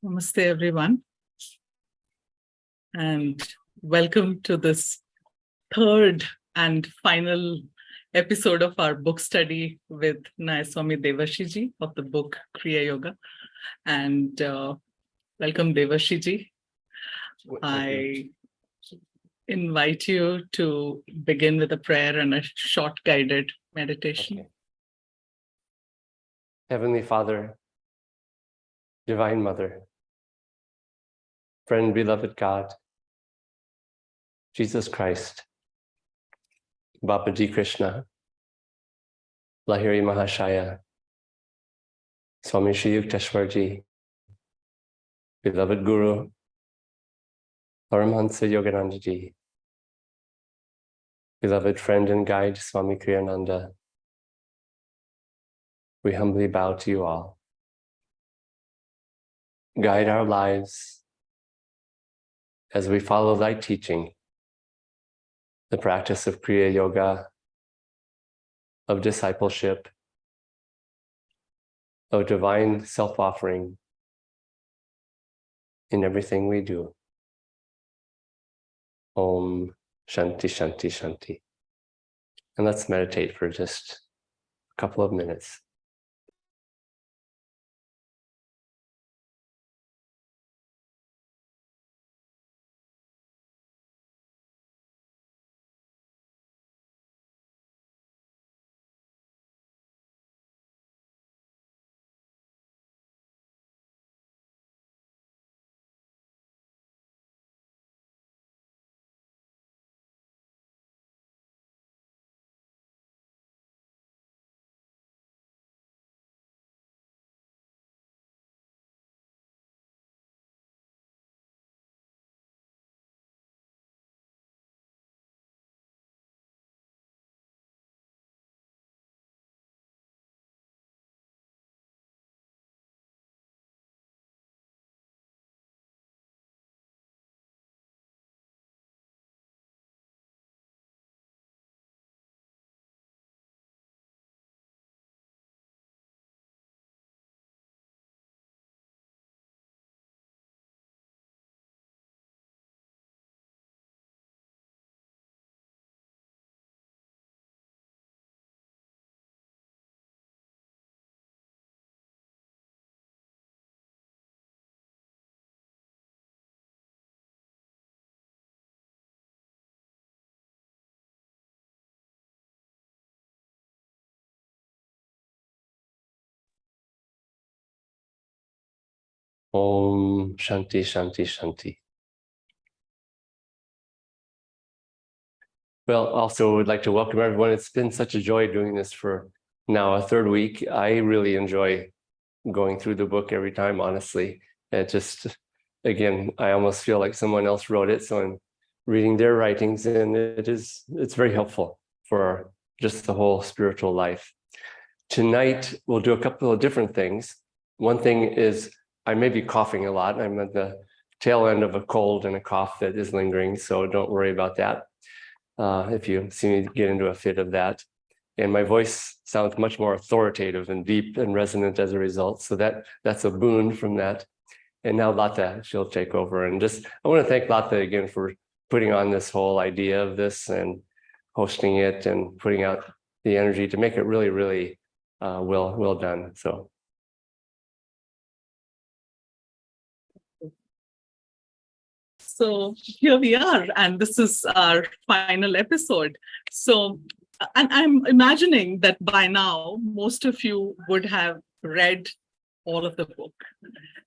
Namaste, everyone, and welcome to this third and final episode of our book study with Nayaswami Devarshi ji of the book Kriya Yoga. And welcome, Devarshi ji. I invite you to begin with a prayer and a short guided meditation. Okay. Heavenly Father, Divine Mother, friend, beloved God, Jesus Christ, Babaji Krishna, Lahiri Mahashaya, Swami Shri Yukteswarji, beloved Guru, Paramahansa Yoganandaji, beloved friend and guide, Swami Kriyananda, we humbly bow to you all. Guide our lives as we follow thy teaching, the practice of Kriya Yoga, of discipleship, of divine self-offering in everything we do. Om Shanti Shanti Shanti. And let's meditate for just a couple of minutes. Om Shanti Shanti Shanti. Well, also would like to welcome everyone. It's been such a joy doing this for now a third week. I really enjoy going through the book every time, honestly. It just, again, I almost feel like someone else wrote it, so I'm reading their writings, and it's very helpful for just the whole spiritual life. Tonight, we'll do a couple of different things. One thing is I may be coughing a lot. I'm at the tail end of a cold and a cough that is lingering, so don't worry about that. If you see me get into a fit of that. And my voice sounds much more authoritative and deep and resonant as a result. So that's a boon from that. And now Lata, she'll take over. And just, I want to thank Lata again for putting on this whole idea of this and hosting it and putting out the energy to make it really, really well done. So here we are, and this is our final episode. So, and I'm imagining that by now, most of you would have read all of the book.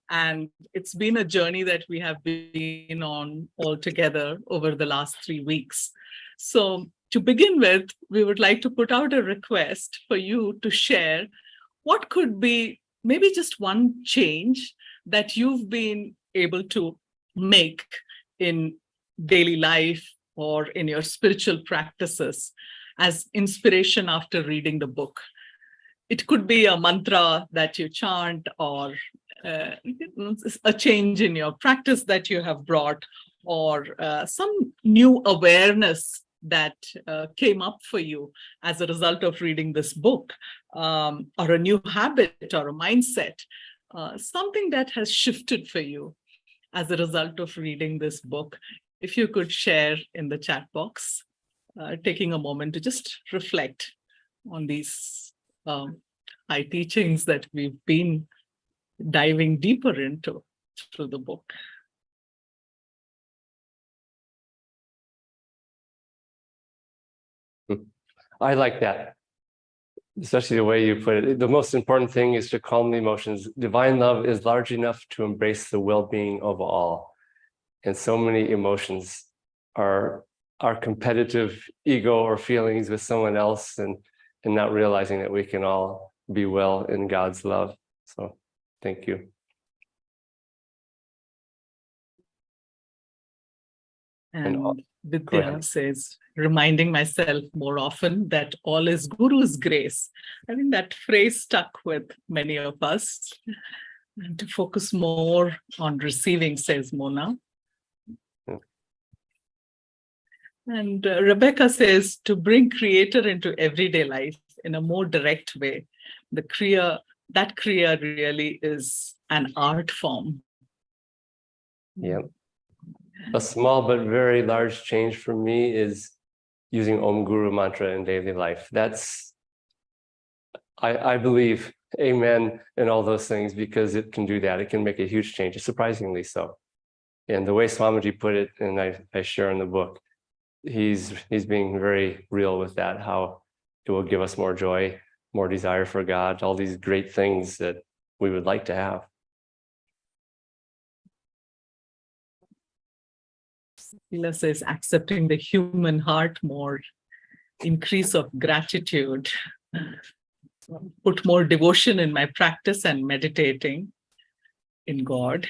And it's been a journey that we have been on all together over the last 3 weeks. So to begin with, we would like to put out a request for you to share what could be maybe just one change that you've been able to make in daily life or in your spiritual practices as inspiration after reading the book. It could be a mantra that you chant, or a change in your practice that you have brought, or some new awareness that came up for you as a result of reading this book, or a new habit or a mindset. something that has shifted for you as a result of reading this book. If you could share in the chat box, taking a moment to just reflect on these high teachings that we've been diving deeper into through the book. I like that, especially the way you put it. The most important thing is to calm the emotions. Divine love is large enough to embrace the well-being of all. And so many emotions are our competitive ego or feelings with someone else, and not realizing that we can all be well in God's love. So thank you. And Vidya says, reminding myself more often that all is Guru's grace. I think that phrase stuck with many of us. And to focus more on receiving, says Mona. Yeah. And Rebecca says, to bring Creator into everyday life in a more direct way. That Kriya really is an art form. Yeah. A small but very large change for me is using Om Guru mantra in daily life. That's, I believe, amen, and all those things, because it can do that. It can make a huge change, surprisingly so. And the way Swamiji put it, and I share in the book, he's being very real with that, how it will give us more joy, more desire for God, all these great things that we would like to have. Sila says, accepting the human heart more, increase of gratitude, put more devotion in my practice and meditating in God.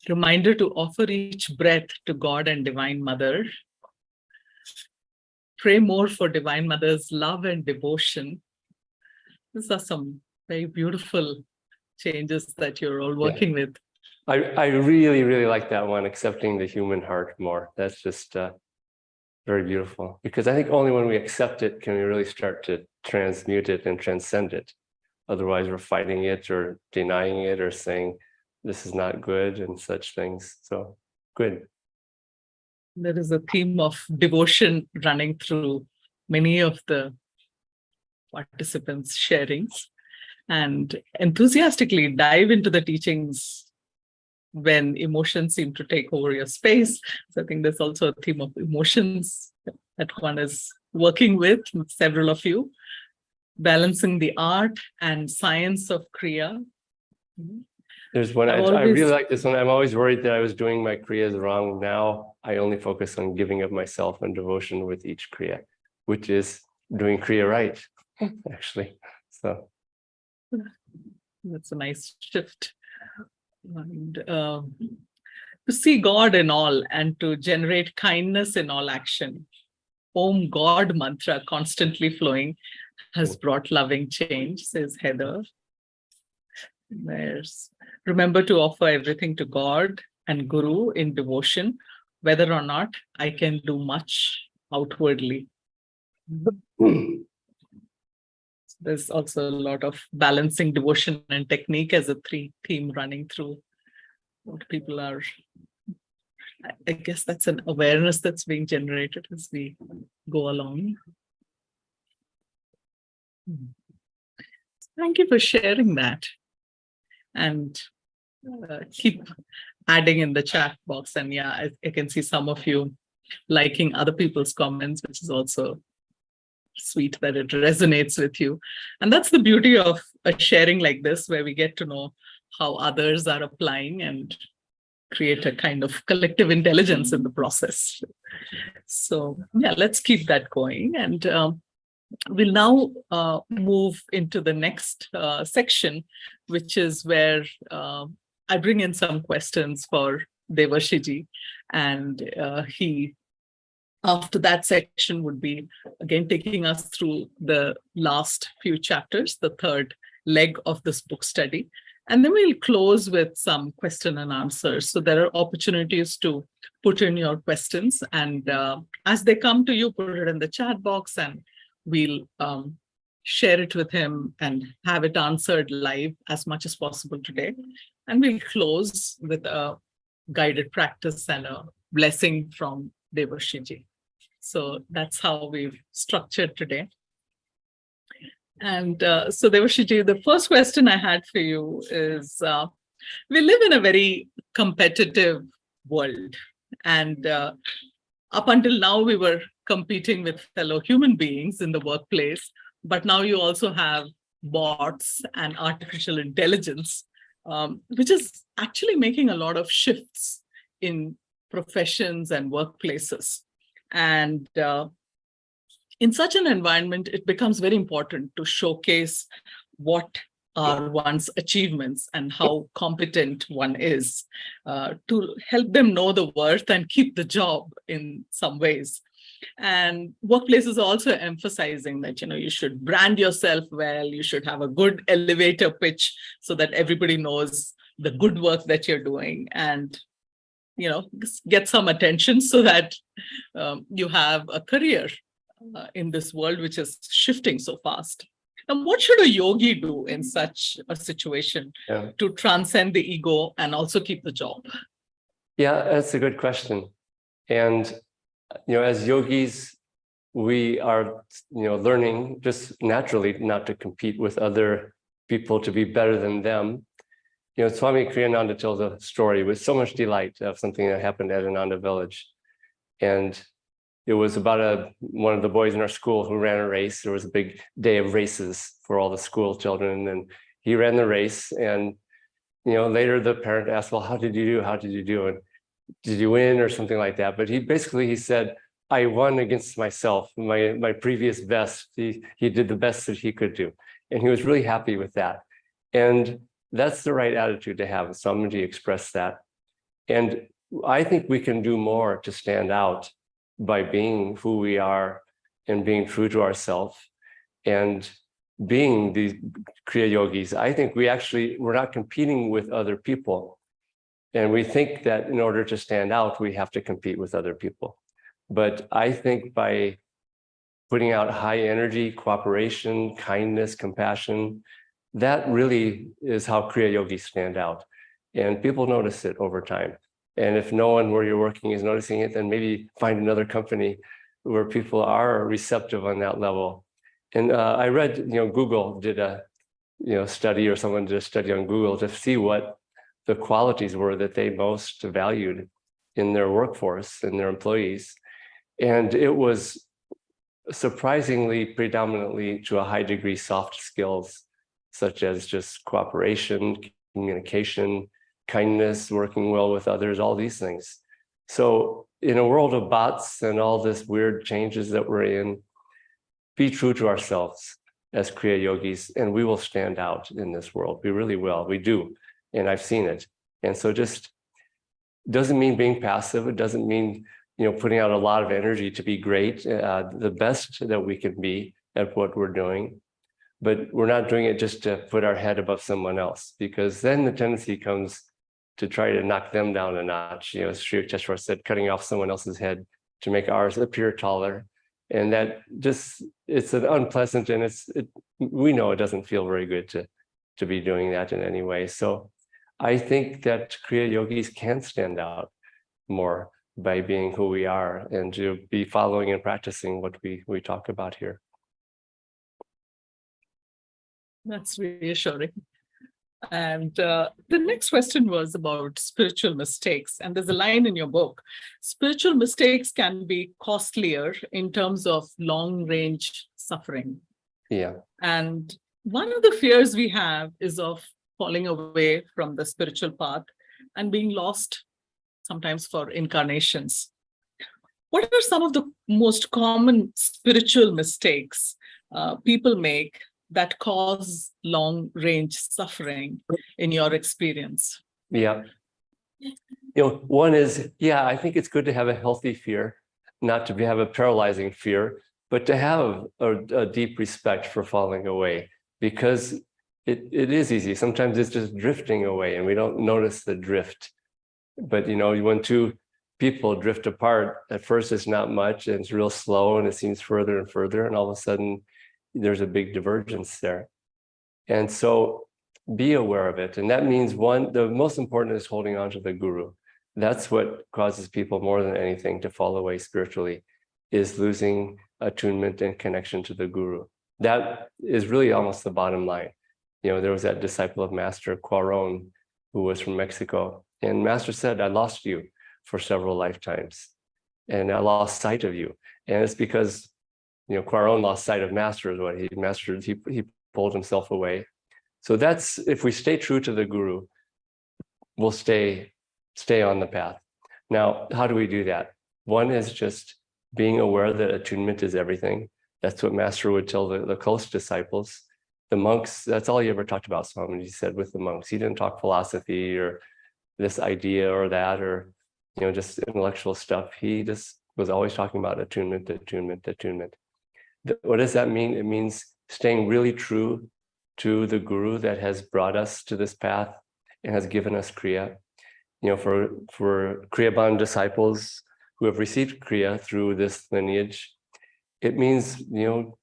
Reminder to offer each breath to God and Divine Mother. Pray more for Divine Mother's love and devotion. These are some very beautiful changes that you're all working with. I really, really like that one, accepting the human heart more. That's just very beautiful, because I think only when we accept it can we really start to transmute it and transcend it. Otherwise, we're fighting it or denying it or saying this is not good and such things. So good. There is a theme of devotion running through many of the participants' sharings, and enthusiastically dive into the teachings when emotions seem to take over your space. So I think there's also a theme of emotions that one is working with several of you, balancing the art and science of Kriya. There's one, I really like this one. I'm always worried that I was doing my Kriyas wrong. Now I only focus on giving of myself and devotion with each Kriya, which is doing Kriya right, actually. So that's a nice shift. And to see God in all and to generate kindness in all action. Om God mantra constantly flowing has brought loving change, says Heather. There's remember to offer everything to God and Guru in devotion, whether or not I can do much outwardly. There's also a lot of balancing devotion and technique as a theme running through what people are. I guess that's an awareness that's being generated as we go along. Thank you for sharing that. And keep adding in the chat box. And yeah, I can see some of you liking other people's comments, which is also sweet that it resonates with you. And that's the beauty of a sharing like this, where we get to know how others are applying and create a kind of collective intelligence in the process. So yeah, let's keep that going. And we'll now move into the next section, which is where I bring in some questions for Devarshiji, and he, after that section, would be again taking us through the last few chapters, the third leg of this book study. And then we'll close with some question and answers. So there are opportunities to put in your questions, and as they come to you, put it in the chat box, and we'll share it with him and have it answered live as much as possible today. And we'll close with a guided practice and a blessing from Devarshi ji. So that's how we've structured today. And so Devarshi ji, the first question I had for you is, we live in a very competitive world. And up until now, we were competing with fellow human beings in the workplace. But now you also have bots and artificial intelligence, which is actually making a lot of shifts in professions and workplaces. And in such an environment, it becomes very important to showcase what are one's achievements and how competent one is, to help them know the worth and keep the job in some ways. And workplaces are also emphasizing that, you should brand yourself well, you should have a good elevator pitch so that everybody knows the good work that you're doing, and, get some attention so that you have a career in this world, which is shifting so fast. And what should a yogi do in such a situation to transcend the ego and also keep the job? Yeah, that's a good question. And as yogis, we are, learning just naturally not to compete with other people to be better than them. Swami Kriyananda tells a story with so much delight of something that happened at Ananda village. And it was about one of the boys in our school who ran a race. There was a big day of races for all the school children, and he ran the race. And, later the parent asked, well, how did you do? How did you do? And did you win or something like that? But he said, I won against myself, my previous best. He did the best that he could do. And he was really happy with that. And that's the right attitude to have. Swamiji expressed that. And I think we can do more to stand out by being who we are and being true to ourselves and being these Kriya yogis. I think we're not competing with other people. And we think that in order to stand out, we have to compete with other people. But I think by putting out high energy, cooperation, kindness, compassion, that really is how Kriya yogis stand out. And people notice it over time. And if no one where you're working is noticing it, then maybe find another company where people are receptive on that level. And I read, Google did a study, or someone did a study on Google to see what the qualities were that they most valued in their workforce and their employees. And it was surprisingly predominantly to a high degree soft skills, such as just cooperation, communication, kindness, working well with others, all these things. So in a world of bots and all this weird changes that we're in, be true to ourselves as Kriya yogis, and we will stand out in this world. We really will. We do. And I've seen it. And so just doesn't mean being passive. It doesn't mean, putting out a lot of energy to be great, the best that we can be at what we're doing. But we're not doing it just to put our head above someone else, because then the tendency comes to try to knock them down a notch. As Kriyacharya said, cutting off someone else's head to make ours appear taller. And that just, it's an unpleasant, and we know it doesn't feel very good to be doing that in any way. So I think that Kriya yogis can stand out more by being who we are and to be following and practicing what we talk about here. That's reassuring. And the next question was about spiritual mistakes. And there's a line in your book: spiritual mistakes can be costlier in terms of long-range suffering. Yeah. And one of the fears we have is of falling away from the spiritual path and being lost sometimes for incarnations. What are some of the most common spiritual mistakes people make that cause long-range suffering in your experience? Yeah. One is, I think it's good to have a healthy fear, not to have a paralyzing fear, but to have a deep respect for falling away, because it is easy. Sometimes it's just drifting away and we don't notice the drift. But, when two people drift apart, at first it's not much and it's real slow and it seems further and further. And all of a sudden there's a big divergence there. And so be aware of it. And that means one, the most important is holding on to the guru. That's what causes people more than anything to fall away spiritually, is losing attunement and connection to the guru. That is really almost the bottom line. You know, there was that disciple of Master Cuaron, who was from Mexico. And Master said, I lost you for several lifetimes, and I lost sight of you. And it's because, you know, Cuaron lost sight of Master, is what he mastered. He pulled himself away. So that's, if we stay true to the guru, we'll stay on the path. Now, how do we do that? One is just being aware that attunement is everything. That's what Master would tell the close disciples. The monks, that's all he ever talked about, Swamiji said, with the monks. He didn't talk philosophy or this idea or that, or, you know, just intellectual stuff. He just was always talking about attunement, attunement, attunement. What does that mean? It means staying really true to the guru that has brought us to this path and has given us Kriya. You know, for Kriyaban disciples who have received Kriya through this lineage, it means, you know,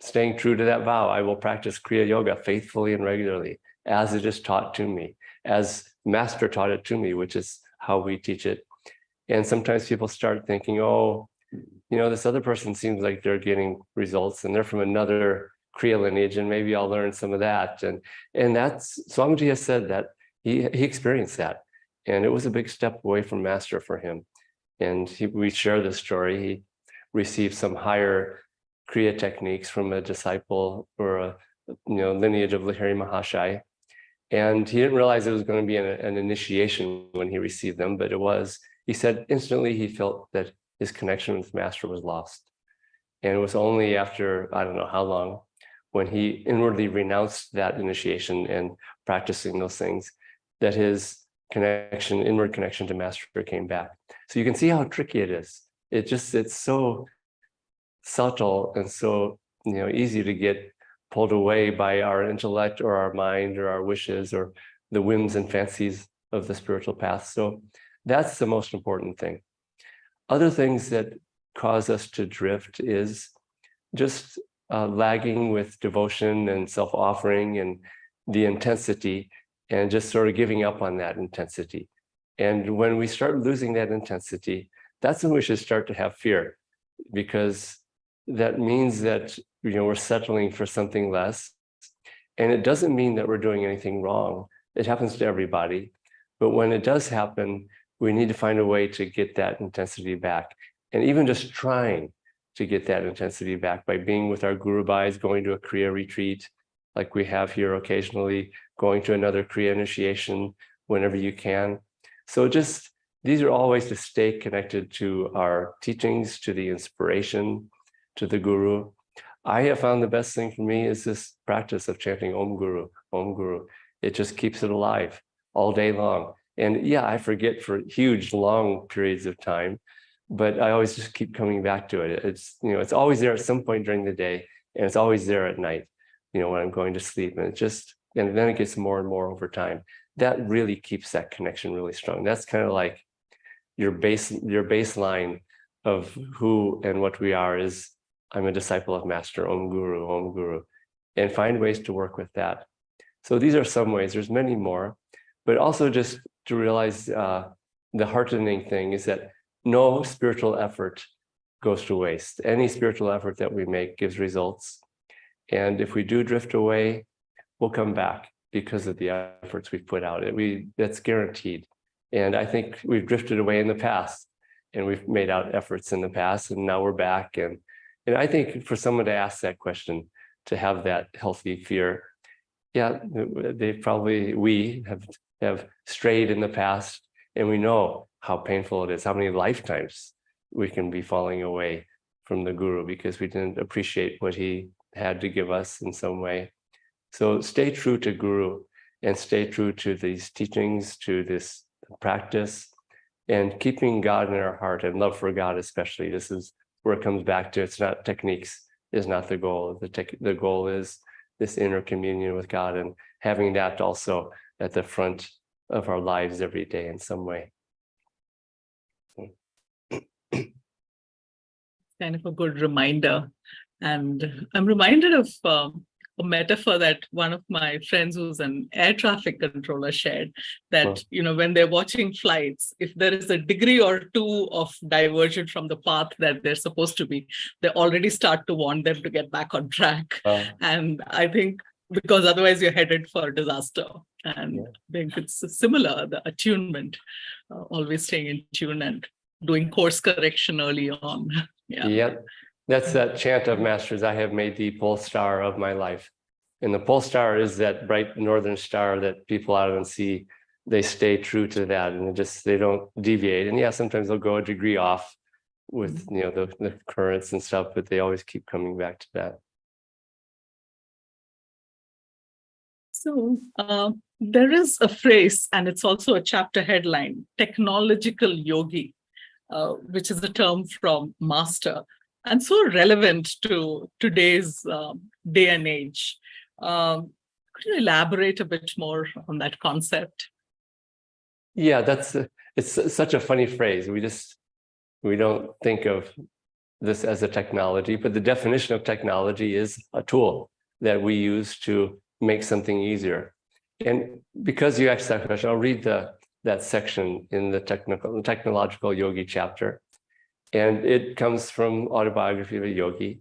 staying true to that vow. I will practice Kriya Yoga faithfully and regularly, as it is taught to me, as Master taught it to me, which is how we teach it. And sometimes people start thinking, oh, you know, this other person seems like they're getting results and they're from another Kriya lineage, and maybe I'll learn some of that. And that's, Swamiji has said that he experienced that. And it was a big step away from Master for him. And we share this story. He received some higher Kriya techniques from a disciple or a lineage of Lahiri Mahashai. And he didn't realize it was going to be an initiation when he received them, but it was. He said instantly he felt that his connection with Master was lost. And it was only after, I don't know how long, when he inwardly renounced that initiation and practicing those things, that his connection, inward connection to Master came back. So you can see how tricky it is. It's so subtle and so, you know, easy to get pulled away by our intellect or our mind or our wishes or the whims and fancies of the spiritual path. So that's the most important thing. Other things that cause us to drift is just lagging with devotion and self-offering and the intensity, and just sort of giving up on that intensity. And when we start losing that intensity, that's when we should start to have fear, because that means that, you know, we're settling for something less. And it doesn't mean that we're doing anything wrong. It happens to everybody. But when it does happen, we need to find a way to get that intensity back. And even just trying to get that intensity back by being with our Guru Bhais, going to a Kriya retreat, like we have here occasionally, going to another Kriya initiation whenever you can. So just, these are all ways to stay connected to our teachings, to the inspiration, to the Guru. I have found the best thing for me is this practice of chanting Om Guru, Om Guru. It just keeps it alive all day long. And yeah, I forget for huge, long periods of time, but I always just keep coming back to it. It's, you know, it's always there at some point during the day, and it's always there at night, you know, when I'm going to sleep. And and then it gets more and more over time. That really keeps that connection really strong. That's kind of like your baseline of who and what we are is, I'm a disciple of Master, Om Guru, Om Guru, and find ways to work with that. So these are some ways, there's many more, but also just to realize the heartening thing is that no spiritual effort goes to waste. Any spiritual effort that we make gives results. And if we do drift away, we'll come back because of the efforts we've put out. That's guaranteed. And I think we've drifted away in the past, and we've made out efforts in the past, and now we're back. And I think for someone to ask that question, to have that healthy fear, yeah, we have strayed in the past, and we know how painful it is, how many lifetimes we can be falling away from the Guru because we didn't appreciate what he had to give us in some way. So stay true to Guru and stay true to these teachings, to this practice, and keeping God in our heart and love for God especially. This is where it comes back to, it's not techniques is not the goal. The goal is this inner communion with God and having that also at the front of our lives every day in some way. Kind of a good reminder And I'm reminded of a metaphor that one of my friends who's an air traffic controller shared, that, when they're watching flights, if there is a degree or two of diversion from the path that they're supposed to be, they already start to want them to get back on track. And I think because otherwise you're headed for disaster. And I think it's similar, the attunement, always staying in tune and doing course correction early on. That's that chant of Masters, I have made the pole star of my life. And the pole star is that bright northern star that people out and see, they stay true to that and they don't deviate. And sometimes they'll go a degree off with, the currents and stuff, but they always keep coming back to that. So there is a phrase, and it's also a chapter headline, technological yogi, which is a term from Master, and so relevant to today's day and age. Could you elaborate a bit more on that concept? It's such a funny phrase. We don't think of this as a technology, but the definition of technology is a tool that we use to make something easier. And because you asked that question, I'll read that section in the technological yogi chapter. And it comes from Autobiography of a Yogi,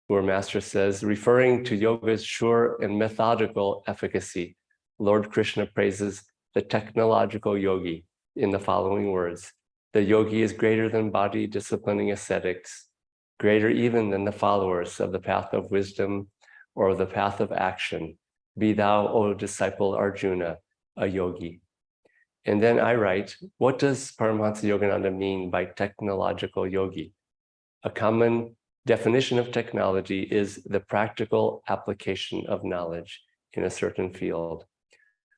where Master says, referring to yoga's sure and methodical efficacy, Lord Krishna praises the technological yogi in the following words: the yogi is greater than body disciplining ascetics, greater even than the followers of the path of wisdom or the path of action. Be thou, O disciple Arjuna, a yogi. And then I write, what does Paramahansa Yogananda mean by technological yogi? A common definition of technology is the practical application of knowledge in a certain field.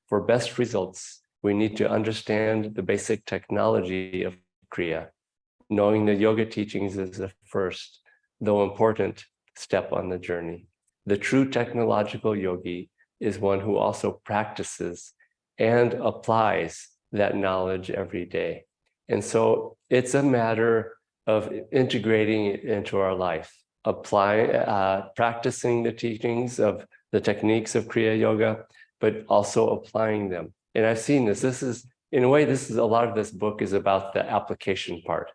For best results, we need to understand the basic technology of Kriya. Knowing the yoga teachings is the first, though important, step on the journey. The true technological yogi is one who also practices and applies that knowledge every day. And so it's a matter of integrating it into our life, practicing the teachings of the techniques of Kriya Yoga, but also applying them. And I've seen this. In a way, a lot of this book is about the application part,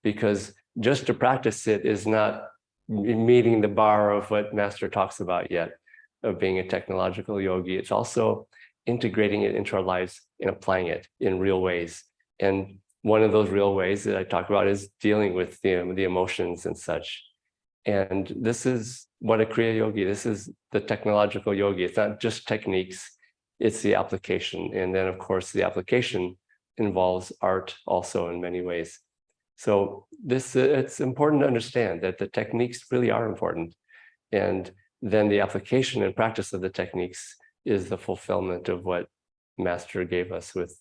because just to practice it is not meeting the bar of what Master talks about yet, of being a technological yogi. It's also integrating it into our lives and applying it in real ways. And one of those real ways that I talk about is dealing with the emotions and such. And this is what a Kriya Yogi, this is the technological yogi. It's not just techniques, it's the application. And then of course, the application involves art also in many ways. So it's important to understand that the techniques really are important. And then the application and practice of the techniques is the fulfillment of what Master gave us with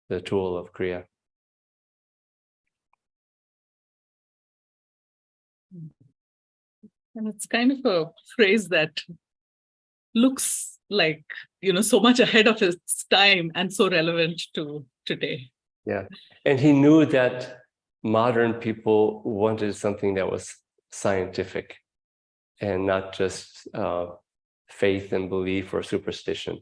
the tool of Kriya. And it's kind of a phrase that looks like, so much ahead of its time and so relevant to today. Yeah. And he knew that modern people wanted something that was scientific and not just faith and belief or superstition.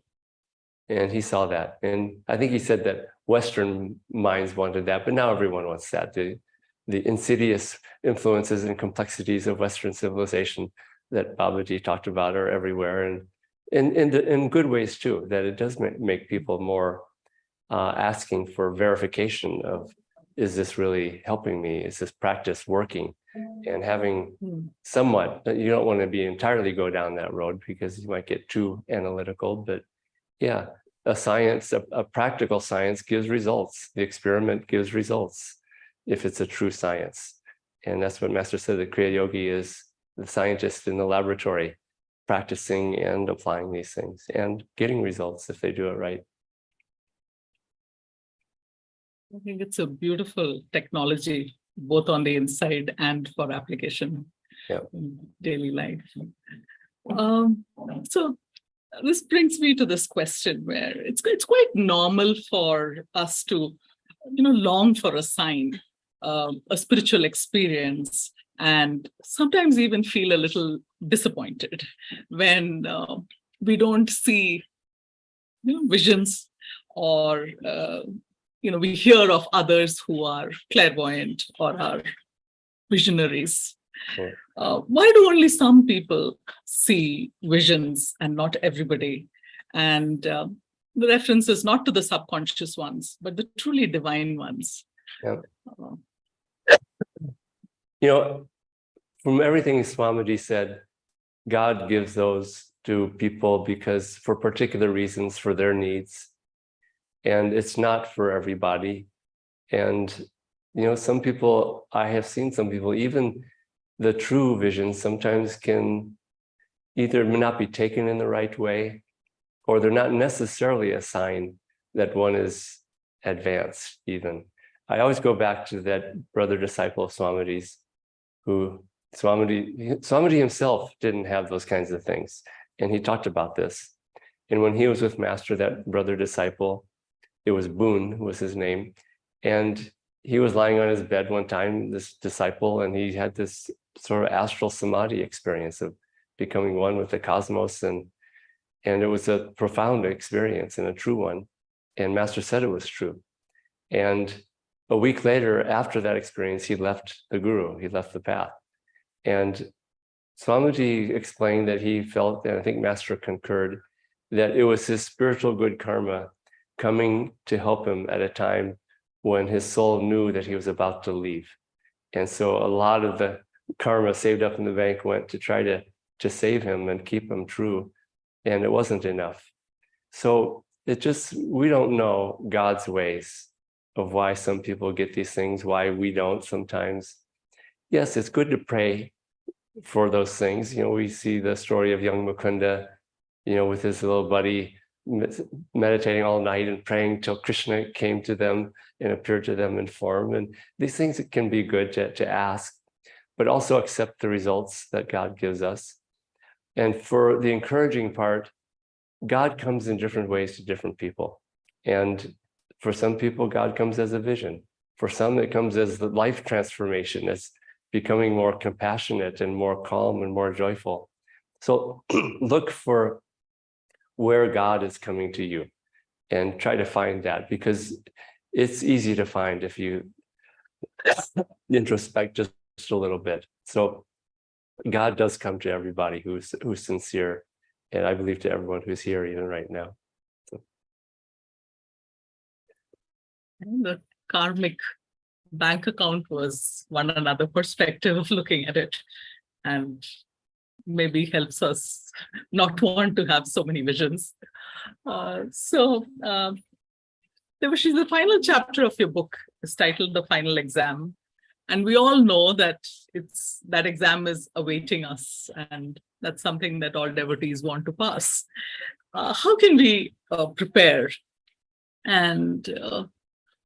And he saw that. And I think he said that Western minds wanted that, but now everyone wants that. The insidious influences and complexities of Western civilization that Babaji talked about are everywhere, and in good ways too, that it does make people more asking for verification of, is this really helping me? Is this practice working? And having somewhat, you don't want to be entirely go down that road because you might get too analytical, but yeah, a practical science gives results. The experiment gives results if it's a true science. And that's what Master said, the Kriya Yogi is the scientist in the laboratory, practicing and applying these things and getting results if they do it right. I think it's a beautiful technology, both on the inside and for application in daily life. So this brings me to this question where it's quite normal for us to, long for a sign, a spiritual experience, and sometimes even feel a little disappointed when we don't see visions, or we hear of others who are clairvoyant or are visionaries. Sure. Why do only some people see visions and not everybody? And the reference is not to the subconscious ones, but the truly divine ones. Yeah. From everything Swamiji said, God gives those to people because for particular reasons, for their needs. And it's not for everybody. And, some people, I have seen some people, even the true visions sometimes can either not be taken in the right way, or they're not necessarily a sign that one is advanced even. I always go back to that brother disciple of Swamiji's, who Swamiji himself didn't have those kinds of things. And he talked about this. And when he was with Master, that brother disciple, it was Boon was his name. And he was lying on his bed one time, this disciple, and he had this sort of astral samadhi experience of becoming one with the cosmos. And it was a profound experience and a true one. And Master said it was true. And a week later, after that experience, he left the guru, he left the path. And Swamiji explained that he felt, and I think Master concurred, that it was his spiritual good karma coming to help him at a time when his soul knew that he was about to leave. And so a lot of the karma saved up in the bank went to try to save him and keep him true. And it wasn't enough. So we don't know God's ways of why some people get these things, why we don't sometimes. Yes, it's good to pray for those things. We see the story of young Mukunda, with his little buddy meditating all night and praying till Krishna came to them and appeared to them in form. And these things, it can be good to ask, but also accept the results that God gives us. And for the encouraging part, God comes in different ways to different people. And for some people, God comes as a vision. For some, it comes as the life transformation, as becoming more compassionate and more calm and more joyful. So look for where God is coming to you and try to find that, because it's easy to find if you introspect just a little bit. So God does come to everybody who's sincere, and I believe to everyone who's here even right now. So. The karmic bank account was one another perspective of looking at it, and maybe helps us not want to have so many visions. Devarshi, the final chapter of your book is titled The Final Exam. And we all know that that exam is awaiting us, and that's something that all devotees want to pass. How can we prepare? And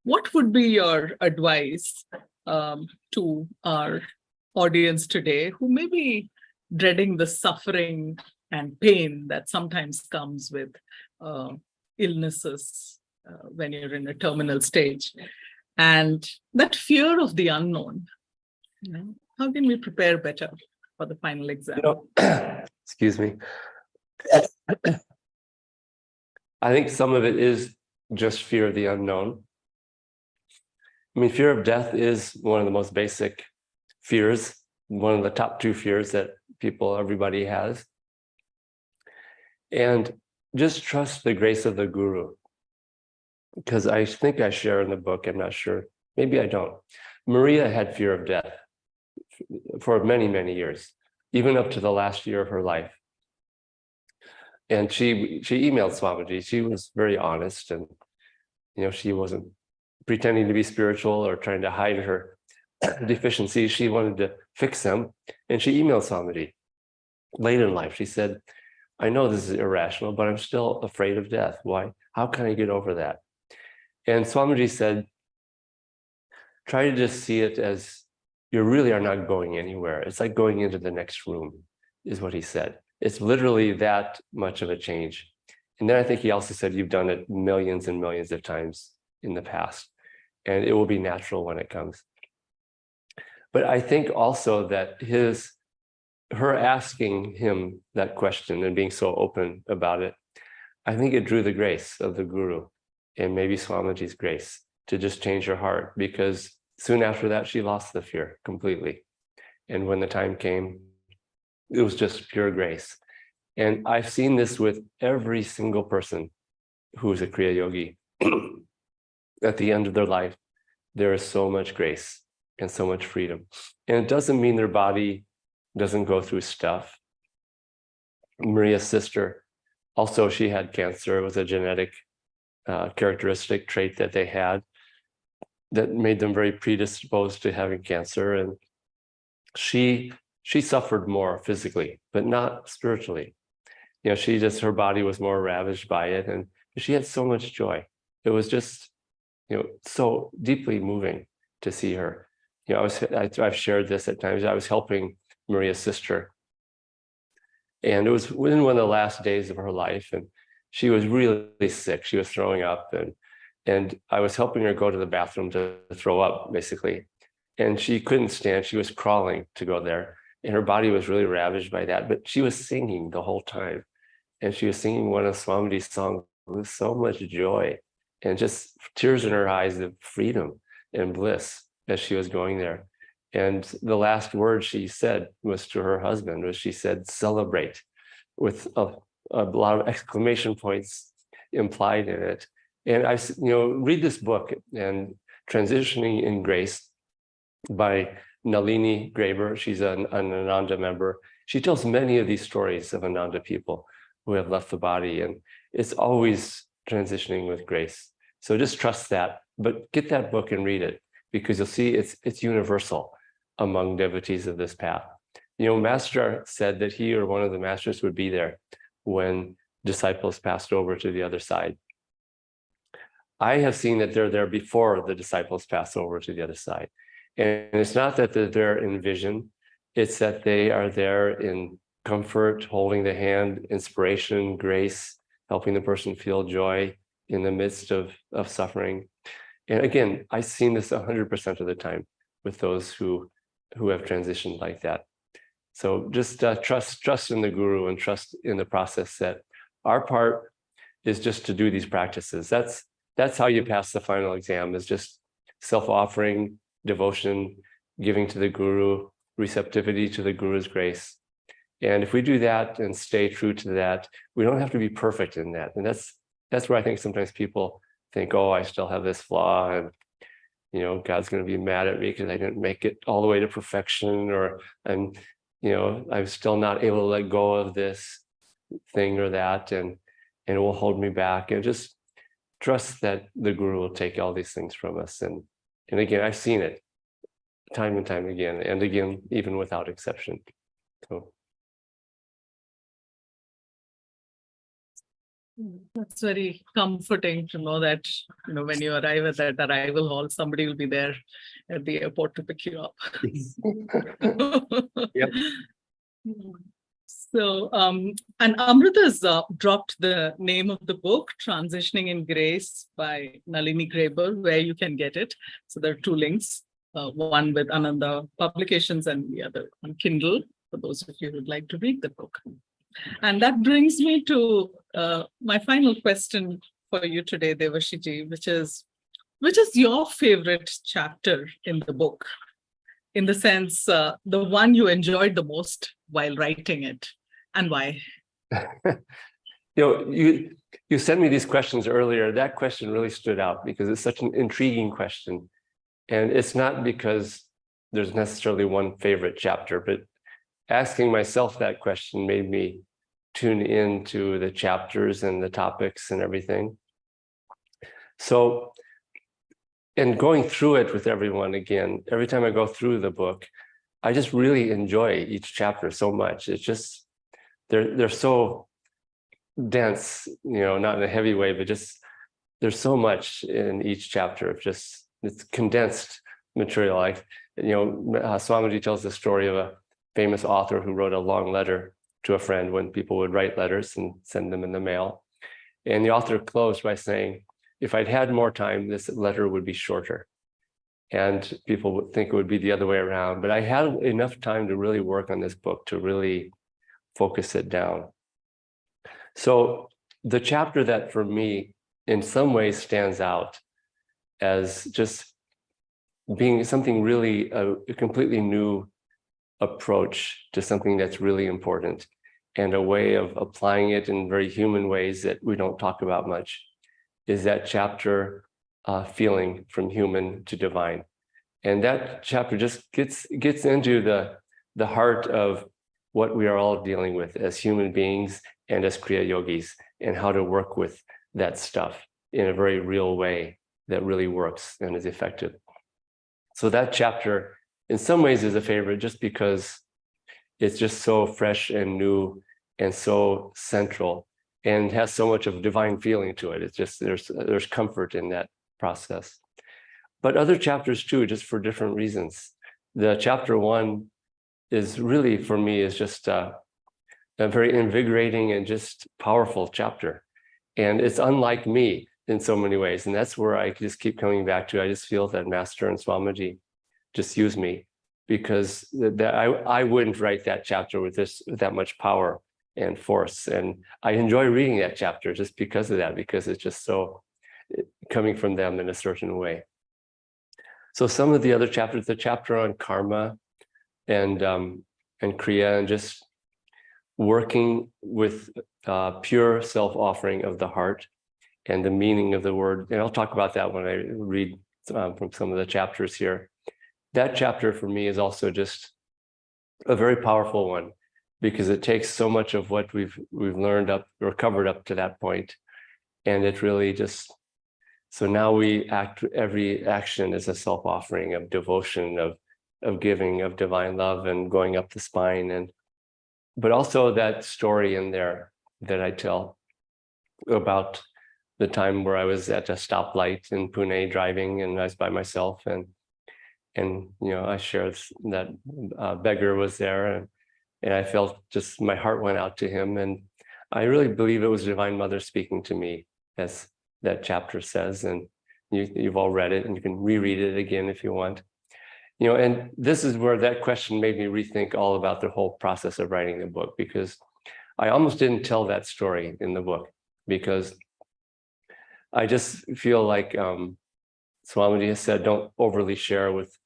what would be your advice to our audience today who may be dreading the suffering and pain that sometimes comes with illnesses when you're in a terminal stage, and that fear of the unknown? How can we prepare better for the final exam? Excuse me. I think some of it is just fear of the unknown. I mean, fear of death is one of the most basic fears, one of the top two fears that everybody has. And just trust the grace of the guru. Because I think I share in the book, I'm not sure, maybe I don't. Maria had fear of death for many, many years, even up to the last year of her life. And she emailed Swamiji. She was very honest, and she wasn't pretending to be spiritual or trying to hide her deficiencies. She wanted to fix them. And she emailed Swamiji late in life. She said, I know this is irrational, but I'm still afraid of death. Why? How can I get over that? And Swamiji said, try to just see it as you really are not going anywhere. It's like going into the next room, is what he said. It's literally that much of a change. And then I think he also said, you've done it millions and millions of times in the past, and it will be natural when it comes. But I think also that her asking him that question and being so open about it, I think it drew the grace of the guru and maybe Swamiji's grace to just change her heart, because soon after that, she lost the fear completely. And when the time came, it was just pure grace. And I've seen this with every single person who's a Kriya yogi. At the end of their life, there is so much grace and so much freedom. And it doesn't mean their body doesn't go through stuff. Maria's sister, also, she had cancer. It was a genetic characteristic trait that they had that made them very predisposed to having cancer. And she suffered more physically, but not spiritually. You know, her body was more ravaged by it, and she had so much joy. It was just, so deeply moving to see her. I've shared this at times. I was helping Maria's sister, and it was within one of the last days of her life, and she was really sick. She was throwing up, and I was helping her go to the bathroom to throw up, basically. And she couldn't stand. She was crawling to go there, and her body was really ravaged by that. But she was singing the whole time, and she was singing one of Swamiji's songs with so much joy, and just tears in her eyes of freedom and bliss as she was going there. And the last word she said was to her husband, she said, "Celebrate," with a lot of exclamation points implied in it. And I, read this book, and Transitioning in Grace by Nalini Graeber. She's an Ananda member. She tells many of these stories of Ananda people who have left the body, and it's always transitioning with grace. So just trust that, but get that book and read it, because you'll see it's universal among devotees of this path. Master said that he or one of the masters would be there when disciples passed over to the other side. I have seen that they're there before the disciples pass over to the other side. And it's not that they're there in vision, it's that they are there in comfort, holding the hand, inspiration, grace, helping the person feel joy in the midst of suffering. And again, I've seen this 100% of the time with those who have transitioned like that. So just trust in the guru and trust in the process. That our part is just to do these practices. That's how you pass the final exam, is just self-offering, devotion, giving to the guru, receptivity to the guru's grace. And if we do that and stay true to that, we don't have to be perfect in that. And that's where I think sometimes people think, oh, I still have this flaw, and God's going to be mad at me because I didn't make it all the way to perfection, or I'm still not able to let go of this thing or that, and it will hold me back. And just trust that the guru will take all these things from us. And again, I've seen it time and time again, and again, even without exception. So that's very comforting to know that, when you arrive at that arrival hall, somebody will be there at the airport to pick you up. Yep. So, and Amrita's dropped the name of the book, Transitioning in Grace by Nalini Graeber, where you can get it. So there are two links, one with Ananda Publications and the other on Kindle, for those of you who would like to read the book. And that brings me to my final question for you today, Devarshiji, which is your favorite chapter in the book? In the sense, the one you enjoyed the most while writing it, and why? You sent me these questions earlier. That question really stood out because it's such an intriguing question. And it's not because there's necessarily one favorite chapter, but asking myself that question made me tune into the chapters and the topics and everything. So, and going through it with everyone again, every time I go through the book, I just really enjoy each chapter so much. It's just, they're so dense, not in a heavy way, but just, there's so much in each chapter of just, it's condensed material. Like, Swamiji tells the story of a famous author who wrote a long letter to a friend when people would write letters and send them in the mail. And the author closed by saying, if I'd had more time, this letter would be shorter. And people would think it would be the other way around. But I had enough time to really work on this book, to really focus it down. So the chapter that for me, in some ways, stands out as just being something really, a completely new approach to something that's really important, and a way of applying it in very human ways that we don't talk about much, is that chapter, feeling from human to divine. And that chapter just gets into the heart of what we are all dealing with as human beings and as Kriya yogis, and how to work with that stuff in a very real way that really works and is effective. So that chapter, in some ways, is a favorite just because it's just so fresh and new and so central and has so much of divine feeling to it. It's just, there's comfort in that process. But other chapters too, just for different reasons. The chapter 1 is really, for me, is just a very invigorating and just powerful chapter. And it's unlike me in so many ways. And that's where I just keep coming back to. I just feel that Master and Swamiji just use me, because I wouldn't write that chapter with that much power and force. And I enjoy reading that chapter just because of that, because it's just so coming from them in a certain way. So some of the other chapters, the chapter on karma and Kriya, and just working with pure self-offering of the heart and the meaning of the word. And I'll talk about that when I read from some of the chapters here. That chapter for me is also just a very powerful one, because it takes so much of what we've learned up or covered up to that point, and it really just, so now every action is a self-offering of devotion, of giving, of divine love, and going up the spine. But also that story in there that I tell about the time where I was at a stoplight in Pune driving, and I was by myself, and I shared that beggar was there, and I felt just my heart went out to him, and I really believe it was Divine Mother speaking to me, as that chapter says, and you've all read it, and you can reread it again if you want. And this is where that question made me rethink all about the whole process of writing the book, because I almost didn't tell that story in the book, because I just feel like Swamiji has said, don't overly share with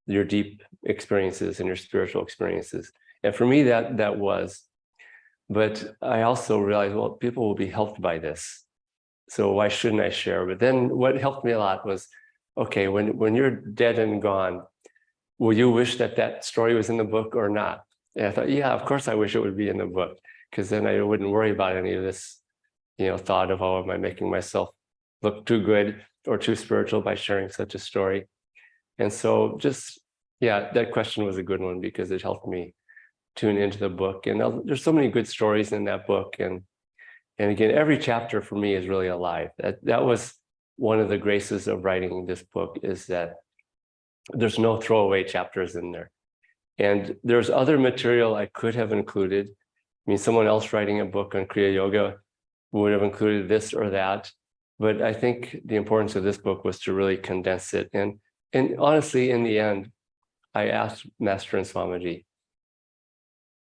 your deep experiences and your spiritual experiences. And for me, that was, but I also realized, well, people will be helped by this, so why shouldn't I share? But then what helped me a lot was, okay, when you're dead and gone, will you wish that story was in the book or not? And I thought, yeah, of course I wish it would be in the book, because then I wouldn't worry about any of this, thought of, oh, am I making myself look too good or too spiritual by sharing such a story? And so just, yeah, that question was a good one, because it helped me tune into the book. And there's so many good stories in that book. And again, every chapter for me is really alive. That was one of the graces of writing this book, is that there's no throwaway chapters in there. And there's other material I could have included. I mean, someone else writing a book on Kriya Yoga would have included this or that. But I think the importance of this book was to really condense it. And honestly, in the end, I asked Master and Swamiji,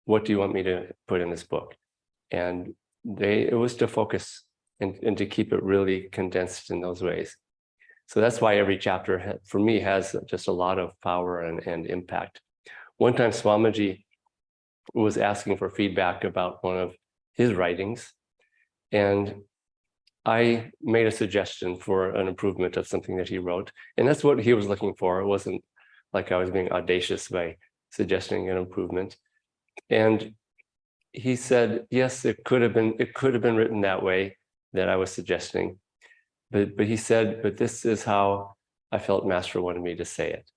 what do you want me to put in this book? And it was to focus and to keep it really condensed in those ways. So that's why every chapter, for me, has just a lot of power and impact. One time, Swamiji was asking for feedback about one of his writings, and I made a suggestion for an improvement of something that he wrote, and that's what he was looking for. It wasn't like I was being audacious by suggesting an improvement. And he said, yes, it could have been written that way that I was suggesting. But he said, but this is how I felt Master wanted me to say it.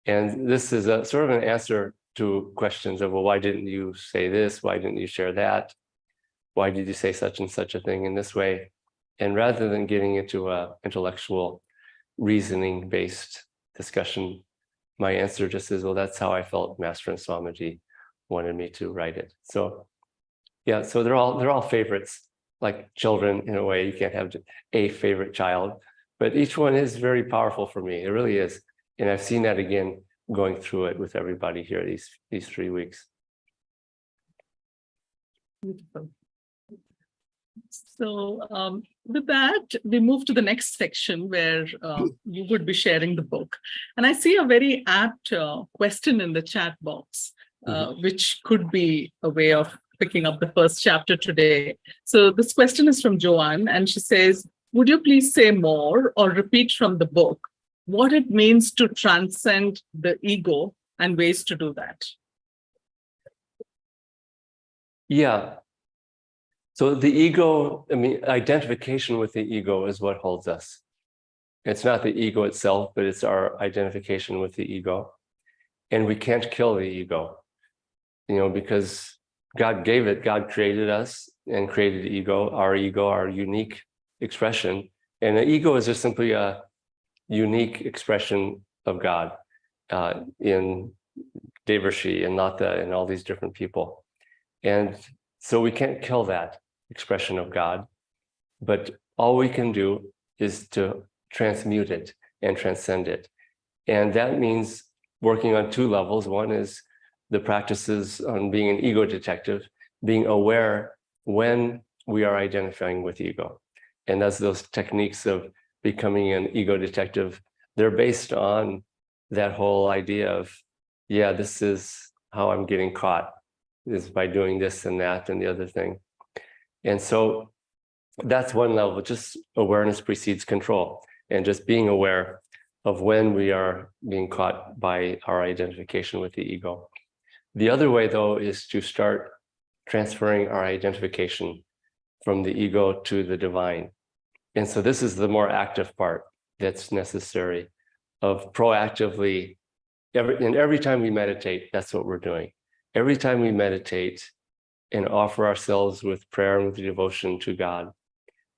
And this is a sort of an answer to questions of, well, why didn't you say this? Why didn't you share that? Why did you say such and such a thing in this way? And rather than getting into a intellectual reasoning-based discussion, my answer just is, well, that's how I felt Master and Swamiji wanted me to write it. So yeah, so they're all favorites, like children in a way. You can't have a favorite child, but each one is very powerful for me. It really is. And I've seen that again going through it with everybody here these 3 weeks. Beautiful. So with that, we move to the next section where you would be sharing the book. And I see a very apt question in the chat box, which could be a way of picking up the first chapter today. So this question is from Joanne, and she says, would you please say more or repeat from the book what it means to transcend the ego and ways to do that? Yeah. So the ego, I mean, identification with the ego is what holds us. It's not the ego itself, but it's our identification with the ego. And we can't kill the ego, because God gave it, God created us and created ego, our unique expression. And the ego is just simply a unique expression of God in Devarshi and Nata and all these different people. And so we can't kill that expression of God, but all we can do is to transmute it and transcend it. And that means working on 2 levels. One is the practices on being an ego detective, being aware when we are identifying with ego. And as those techniques of becoming an ego detective, they're based on that whole idea of, this is how I'm getting caught, is by doing this and that and the other thing. And so that's one level, just awareness precedes control, and just being aware of when we are being caught by our identification with the ego. The other way, though, is to start transferring our identification from the ego to the divine. And so this is the more active part that's necessary, of proactively, every time we meditate, that's what we're doing. Every time we meditate and offer ourselves with prayer and with devotion to God,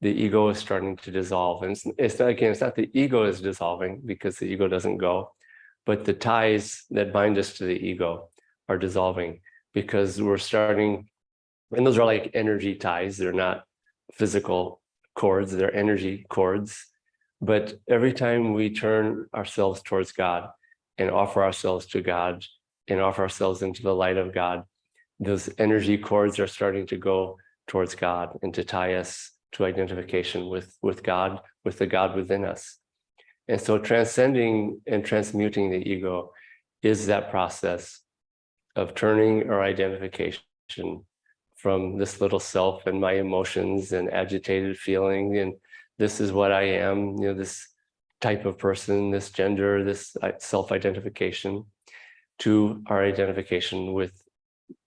the ego is starting to dissolve. And it's not the ego is dissolving, because the ego doesn't go, but the ties that bind us to the ego are dissolving, because we're starting, and those are like energy ties. They're not physical cords, they're energy cords. But every time we turn ourselves towards God and offer ourselves to God and offer ourselves into the light of God, those energy cords are starting to go towards God and to tie us to identification with God, with the God within us. And so transcending and transmuting the ego is that process of turning our identification from this little self and my emotions and agitated feeling, and this is what I am, this type of person, this gender, this self-identification, to our identification with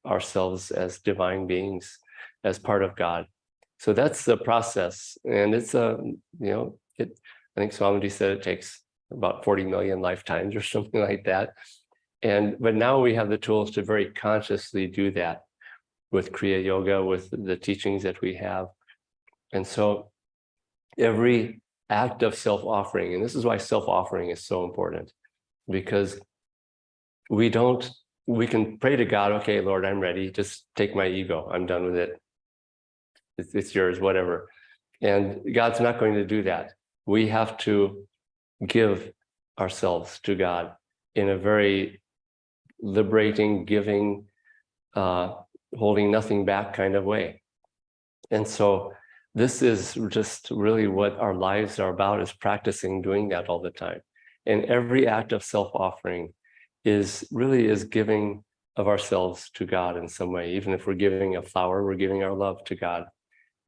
ourselves as divine beings, as part of God. So that's the process. And it's I think Swamiji said it takes about 40 million lifetimes or something like that. But now we have the tools to very consciously do that with Kriya Yoga, with the teachings that we have. And so every act of self-offering, and this is why self-offering is so important, because we can pray to God, okay, Lord, I'm ready, just take my ego, I'm done with it. It's yours, whatever. And God's not going to do that. We have to give ourselves to God in a very liberating, giving, holding nothing back kind of way. And so this is just really what our lives are about, is practicing doing that all the time. And every act of self-offering is giving of ourselves to God in some way. Even if we're giving a flower, we're giving our love to God.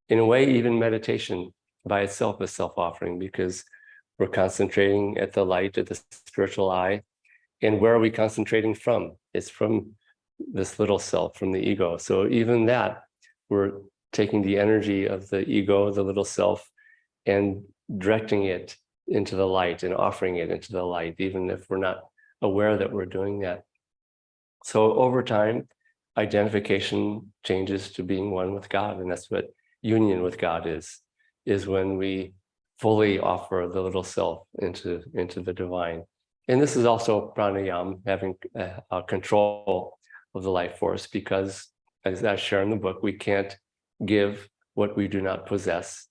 In a way, even meditation by itself is self-offering, because we're concentrating at the light, at the spiritual eye. And where are we concentrating from? It's from this little self, from the ego. So even that, we're taking the energy of the ego, the little self, and directing it into the light and offering it into the light, even if we're not aware that we're doing that. So over time, identification changes to being one with God. And that's what union with God is when we fully offer the little self into the divine. And this is also pranayama, having control of the life force, because as I share in the book, we can't give what we do not possess.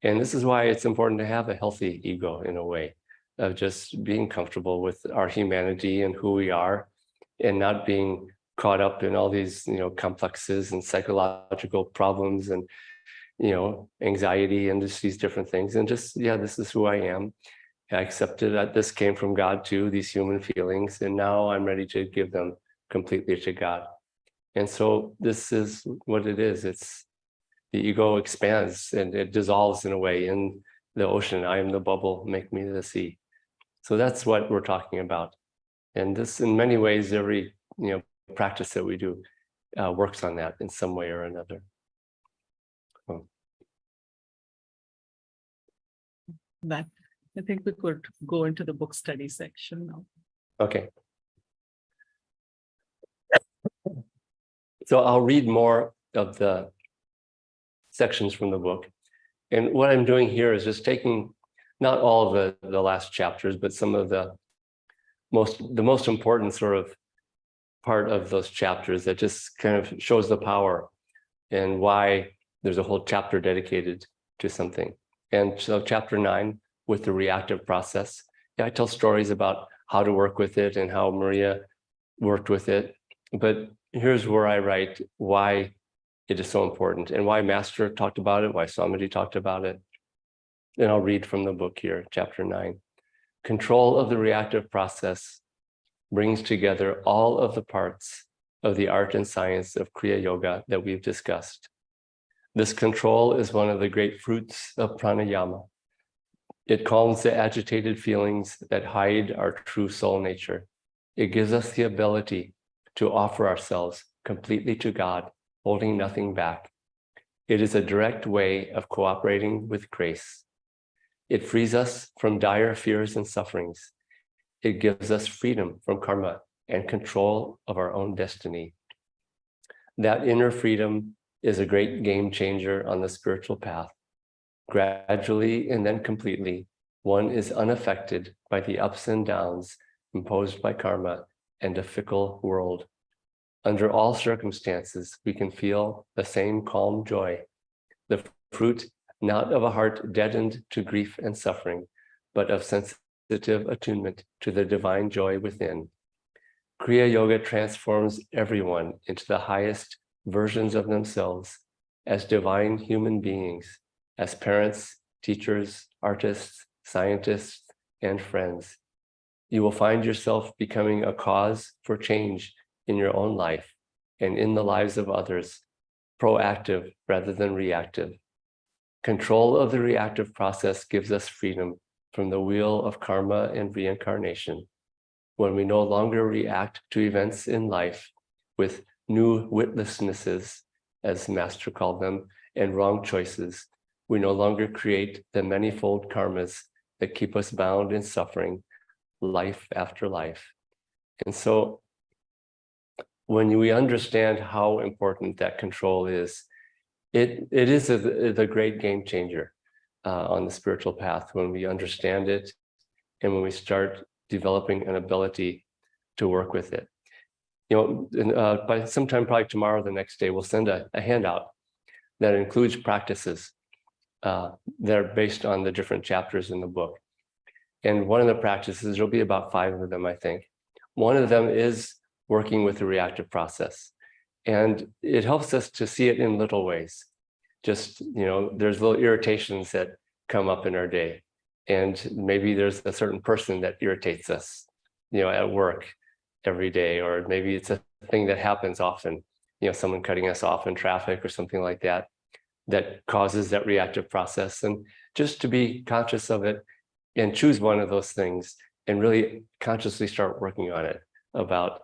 And this is why it's important to have a healthy ego in a way, of just being comfortable with our humanity and who we are, and not being caught up in all these, complexes and psychological problems and, anxiety and just these different things. And just, this is who I am. I accepted that this came from God too, these human feelings, and now I'm ready to give them completely to God. And so this is what it is. It's the ego expands and it dissolves in a way in the ocean. I am the bubble, make me the sea. So that's what we're talking about. And this, in many ways, every practice that we do works on that in some way or another. That, I think we could go into the book study section now. Okay. So I'll read more of the sections from the book. And what I'm doing here is just taking not all of the last chapters, but some of the most important sort of part of those chapters that just kind of shows the power and why there's a whole chapter dedicated to something. And so chapter 9, with the reactive process, I tell stories about how to work with it and how Maria worked with it. But here's where I write why it is so important and why Master talked about it, why Swamiji talked about it. And I'll read from the book here, chapter 9. Control of the reactive process brings together all of the parts of the art and science of Kriya Yoga that we've discussed. This control is one of the great fruits of pranayama. It calms the agitated feelings that hide our true soul nature. It gives us the ability to offer ourselves completely to God, holding nothing back. It is a direct way of cooperating with grace. It frees us from dire fears and sufferings. It gives us freedom from karma and control of our own destiny. That inner freedom is a great game changer on the spiritual path. Gradually and then completely, one is unaffected by the ups and downs imposed by karma and a fickle world. Under all circumstances, we can feel the same calm joy, the fruit not of a heart deadened to grief and suffering, but of sensitive attunement to the divine joy within. Kriya Yoga transforms everyone into the highest versions of themselves as divine human beings, as parents, teachers, artists, scientists, and friends. You will find yourself becoming a cause for change in your own life and in the lives of others, proactive rather than reactive. Control of the reactive process gives us freedom from the wheel of karma and reincarnation. When we no longer react to events in life with new witlessnesses, as Master called them, and wrong choices, we no longer create the manifold karmas that keep us bound in suffering life after life. And so when we understand how important that control is, it is the great game changer on the spiritual path when we understand it and when we start developing an ability to work with it. By sometime probably tomorrow, the next day, we'll send a handout that includes practices that are based on the different chapters in the book. And one of the practices, there'll be about 5 of them, I think. One of them is working with the reactive process. And it helps us to see it in little ways. Just, there's little irritations that come up in our day. And maybe there's a certain person that irritates us, at work every day, or maybe it's a thing that happens often, someone cutting us off in traffic or something like that, that causes that reactive process. And just to be conscious of it and choose one of those things and really consciously start working on it about,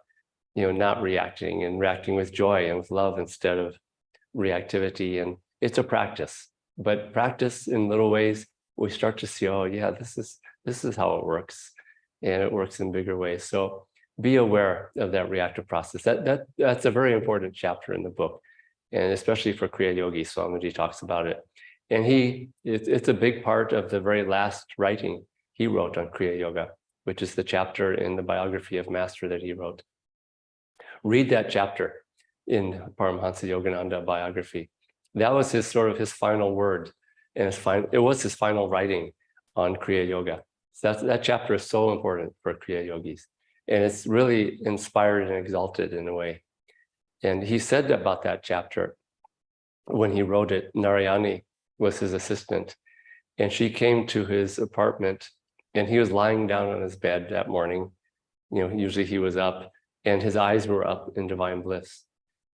not reacting and reacting with joy and with love instead of reactivity. And it's a practice, but practice in little ways, we start to see, oh yeah, this is how it works. And it works in bigger ways. So be aware of that reactive process. That's a very important chapter in the book. And especially for Kriya Yogi, Swamiji talks about it. And it's a big part of the very last writing he wrote on Kriya Yoga, which is the chapter in the biography of Master that he wrote. Read that chapter in Paramahansa Yogananda biography. That was his final word. And it was his final writing on Kriya Yoga. So that chapter is so important for Kriya yogis. And it's really inspired and exalted in a way. And he said about that chapter, when he wrote it, Narayani was his assistant. And she came to his apartment and he was lying down on his bed that morning. Usually he was up and his eyes were up in divine bliss.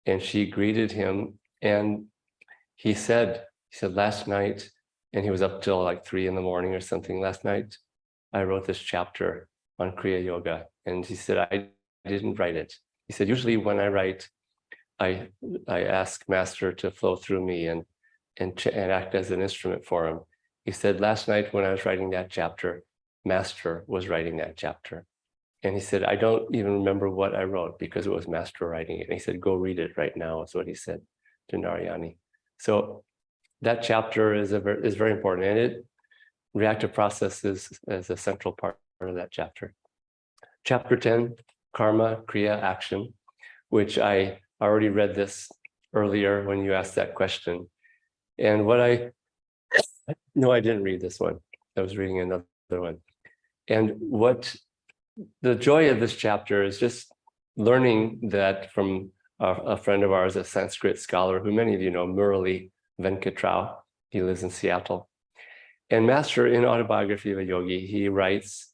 And she greeted him and he said, last night, and he was up till like 3 a.m. or something. Last night, I wrote this chapter on Kriya Yoga. And he said, I didn't write it. He said, usually when I write, I ask Master to flow through me and act as an instrument for him. He said, last night when I was writing that chapter, Master was writing that chapter. And he said, I don't even remember what I wrote because it was Master writing it. And he said, go read it right now, is what he said to Narayani. So that chapter is very important. And reactive process is a central part of that chapter. Chapter 10, Karma, Kriya, Action, which I already read this earlier when you asked that question. And no, I didn't read this one. I was reading another one. And what the joy of this chapter is just learning that from a friend of ours, a Sanskrit scholar, who many of you know, Murali Venkatrao. He lives in Seattle. And Master, in Autobiography of a Yogi, he writes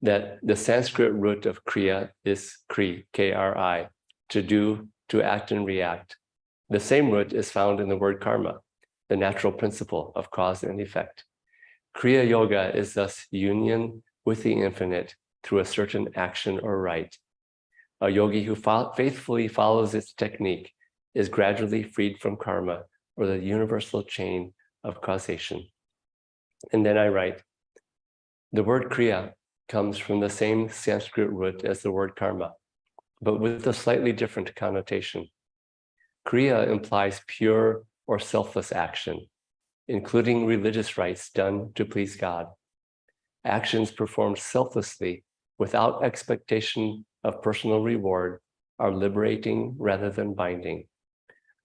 that the Sanskrit root of Kriya is Kri, K-R-I, to do, to act and react. The same root is found in the word karma, the natural principle of cause and effect. Kriya Yoga is thus union with the infinite through a certain action or rite. A yogi who faithfully follows its technique is gradually freed from karma, or the universal chain of causation. And then I write, the word Kriya comes from the same Sanskrit root as the word karma, but with a slightly different connotation. Kriya implies pure or selfless action, including religious rites done to please God. Actions performed selflessly without expectation of personal reward are liberating rather than binding.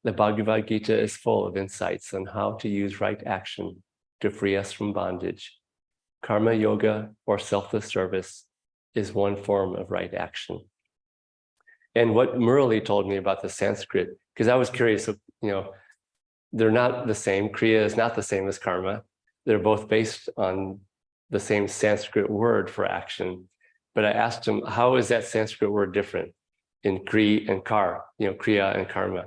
The Bhagavad Gita is full of insights on how to use right action to free us from bondage. Karma yoga, or selfless service, is one form of right action. And what Murali told me about the Sanskrit, because I was curious, they're not the same. Kriya is not the same as karma. They're both based on the same Sanskrit word for action. But I asked him, how is that Sanskrit word different in Kri and Kar, Kriya and karma?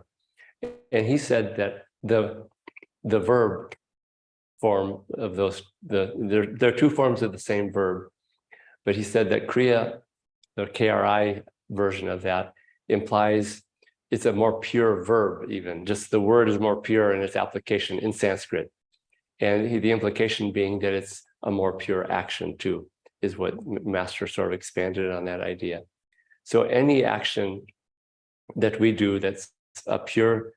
And he said that the verb form of those, there are two forms of the same verb, but he said that Kriya, the KRI version of that, implies it's a more pure verb even, just the word is more pure in its application in Sanskrit. And the implication being that it's a more pure action too, is what Master sort of expanded on that idea. So any action that we do that's a pure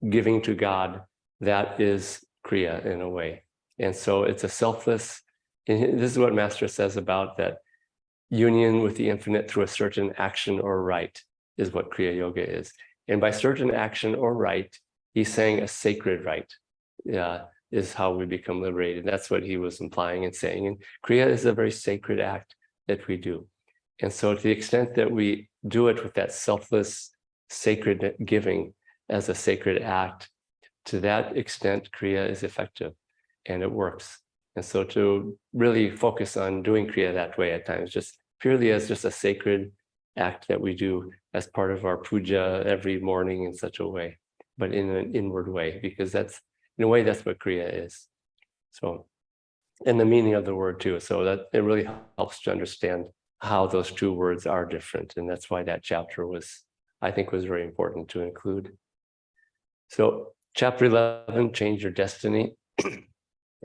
giving to God, that is Kriya in a way. And so it's a selfless, and this is what Master says about that union with the infinite through a certain action or rite is what Kriya Yoga is. And by certain action or rite, he's saying a sacred rite is how we become liberated. That's what he was implying and saying. And Kriya is a very sacred act that we do. And so to the extent that we do it with that selfless, sacred giving as a sacred act, to that extent, Kriya is effective and it works. And so to really focus on doing Kriya that way at times, just purely as just a sacred act that we do as part of our puja every morning in such a way, but in an inward way, because that's, in a way, that's what Kriya is. So, and the meaning of the word too. So that it really helps to understand how those two words are different. And that's why that chapter was, I think, was very important to include. So chapter 11, Change Your Destiny.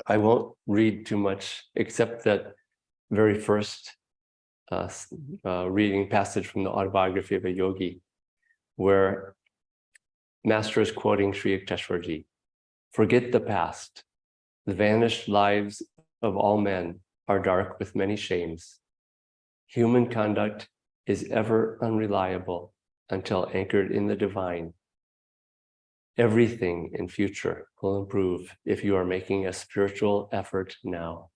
I won't read too much, except that very first reading passage from the Autobiography of a Yogi, where Master is quoting Sri Yukteswarji. Forget the past. The vanished lives of all men are dark with many shames. Human conduct is ever unreliable until anchored in the divine. Everything in future will improve if you are making a spiritual effort now.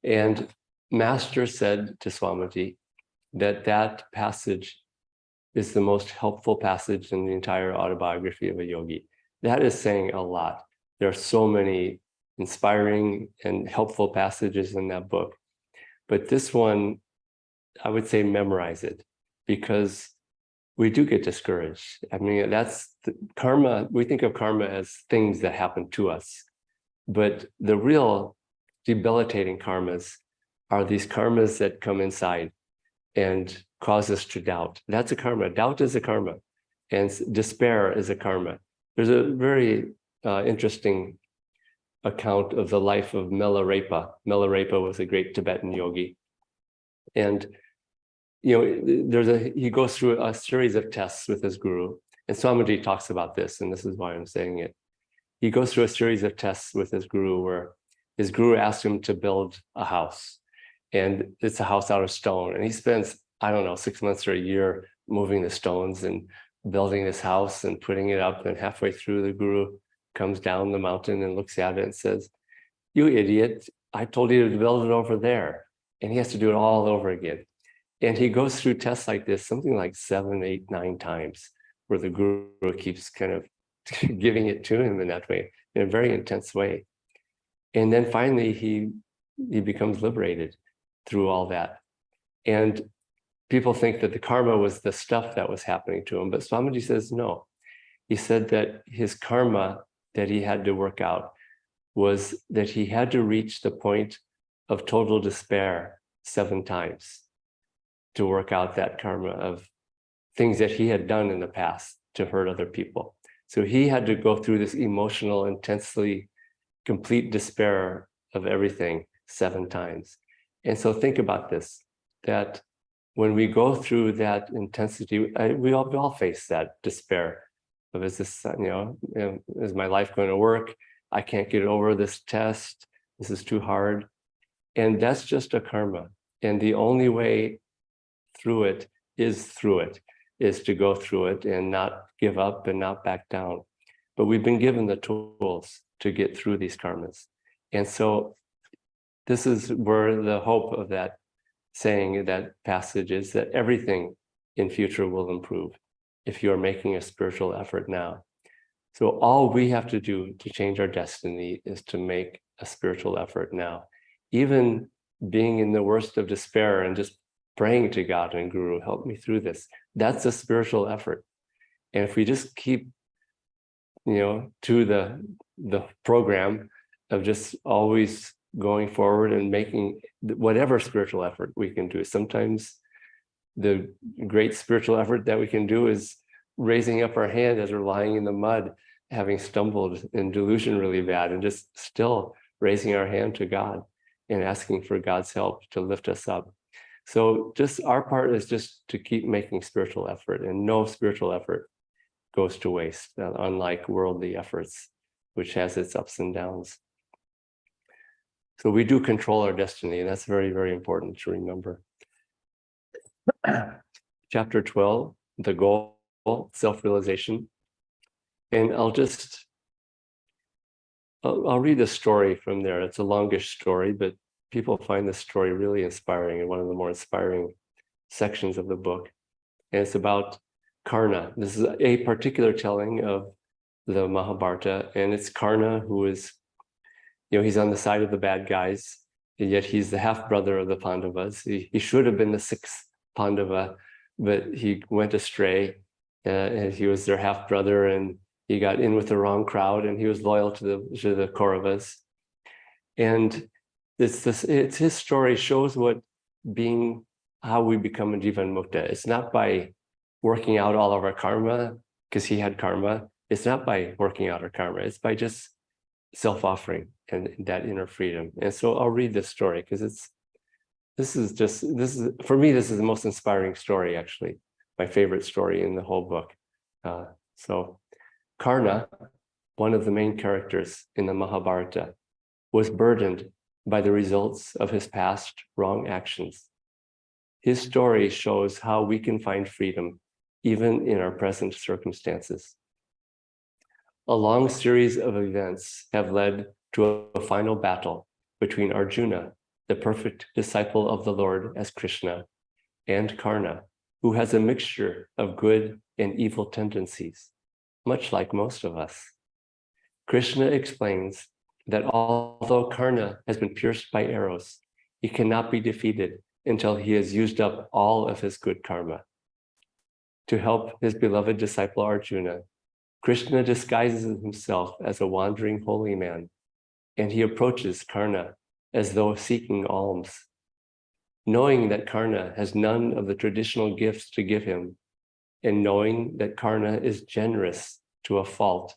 And Master said to Swamiji that that passage is the most helpful passage in the entire autobiography of a yogi. That is saying a lot. There are so many inspiring and helpful passages in that book. But this one, I would say memorize it, because we do get discouraged. I mean, that's the karma. We think of karma as things that happen to us. But the real debilitating karmas are these karmas that come inside and cause us to doubt. That's a karma. Doubt is a karma. And despair is a karma. There's a very interesting account of the life of Milarepa. Milarepa was a great Tibetan yogi. And he goes through a series of tests with his guru. And Swamiji talks about this, and this is why I'm saying it. He goes through a series of tests with his guru where his guru asks him to build a house. And it's a house out of stone. And he spends, 6 months or a year moving the stones and building this house and putting it up. And halfway through, the guru comes down the mountain and looks at it and says, "You idiot, I told you to build it over there." And he has to do it all over again. And he goes through tests like this, something like 7, 8, 9 times, where the guru keeps kind of giving it to him in that way, in a very intense way. And then finally, he becomes liberated through all that. And people think that the karma was the stuff that was happening to him, but Swamiji says no. He said that his karma that he had to work out was that he had to reach the point of total despair 7 times to work out that karma of things that he had done in the past to hurt other people. So he had to go through this emotional, intensely complete despair of everything 7 times. And so think about this, that when we go through that intensity, we all face that despair of, is this, is my life going to work? I can't get over this test. This is too hard. And that's just a karma. And the only way through it, is to go through it and not give up and not back down. But we've been given the tools to get through these karmas. And so this is where the hope of that saying, that passage, is that everything in future will improve if you are making a spiritual effort now. So all we have to do to change our destiny is to make a spiritual effort now. Even being in the worst of despair and just praying to God and Guru, help me through this, that's a spiritual effort. And if we just keep, to the program of just always going forward and making whatever spiritual effort we can do. Sometimes the great spiritual effort that we can do is raising up our hand as we're lying in the mud, having stumbled in delusion really bad, and just still raising our hand to God and asking for God's help to lift us up. So just our part is just to keep making spiritual effort, and no spiritual effort goes to waste, unlike worldly efforts, which has its ups and downs. So we do control our destiny, and that's very, very important to remember. Chapter 12, the goal, self-realization. And I'll read the story from there. It's a longish story, but people find this story really inspiring, and one of the more inspiring sections of the book. And it's about Karna. This is a particular telling of the Mahabharata, and it's Karna who is, he's on the side of the bad guys, and yet he's the half-brother of the Pandavas. He should have been the 6th Pandava, but he went astray, and he was their half-brother, and he got in with the wrong crowd, and he was loyal to the Kauravas. And it's his story shows how we become a Jivan Mukta. It's not by working out all of our karma, because he had karma. It's not by working out our karma. It's by just self-offering and that inner freedom. And so I'll read this story, because for me, this is the most inspiring story, actually, my favorite story in the whole book. So Karna, one of the main characters in the Mahabharata, was burdened by the results of his past wrong actions. His story shows how we can find freedom even in our present circumstances. A long series of events have led to a final battle between Arjuna the perfect disciple of the Lord as Krishna, and Karna, who has a mixture of good and evil tendencies, much like most of us. Krishna explains that although Karna has been pierced by arrows, he cannot be defeated until he has used up all of his good karma. To help his beloved disciple Arjuna, Krishna disguises himself as a wandering holy man, and he approaches Karna as though seeking alms. Knowing that Karna has none of the traditional gifts to give him, and knowing that Karna is generous to a fault,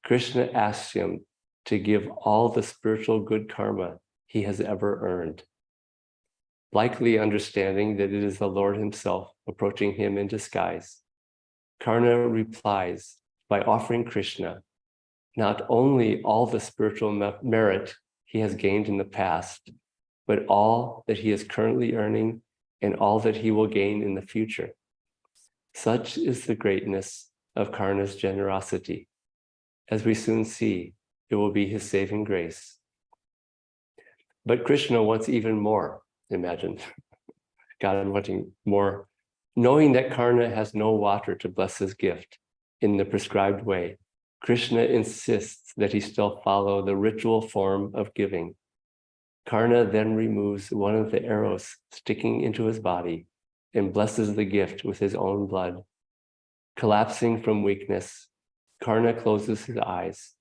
Krishna asks him to give all the spiritual good karma he has ever earned. Likely understanding that it is the Lord himself approaching him in disguise, Karna replies by offering Krishna not only all the spiritual merit he has gained in the past, but all that he is currently earning and all that he will gain in the future. Such is the greatness of Karna's generosity. As we soon see, it will be his saving grace. But Krishna wants even more, imagine. God wanting more. Knowing that Karna has no water to bless his gift in the prescribed way, Krishna insists that he still follow the ritual form of giving. Karna then removes one of the arrows sticking into his body and blesses the gift with his own blood. Collapsing from weakness, Karna closes his eyes.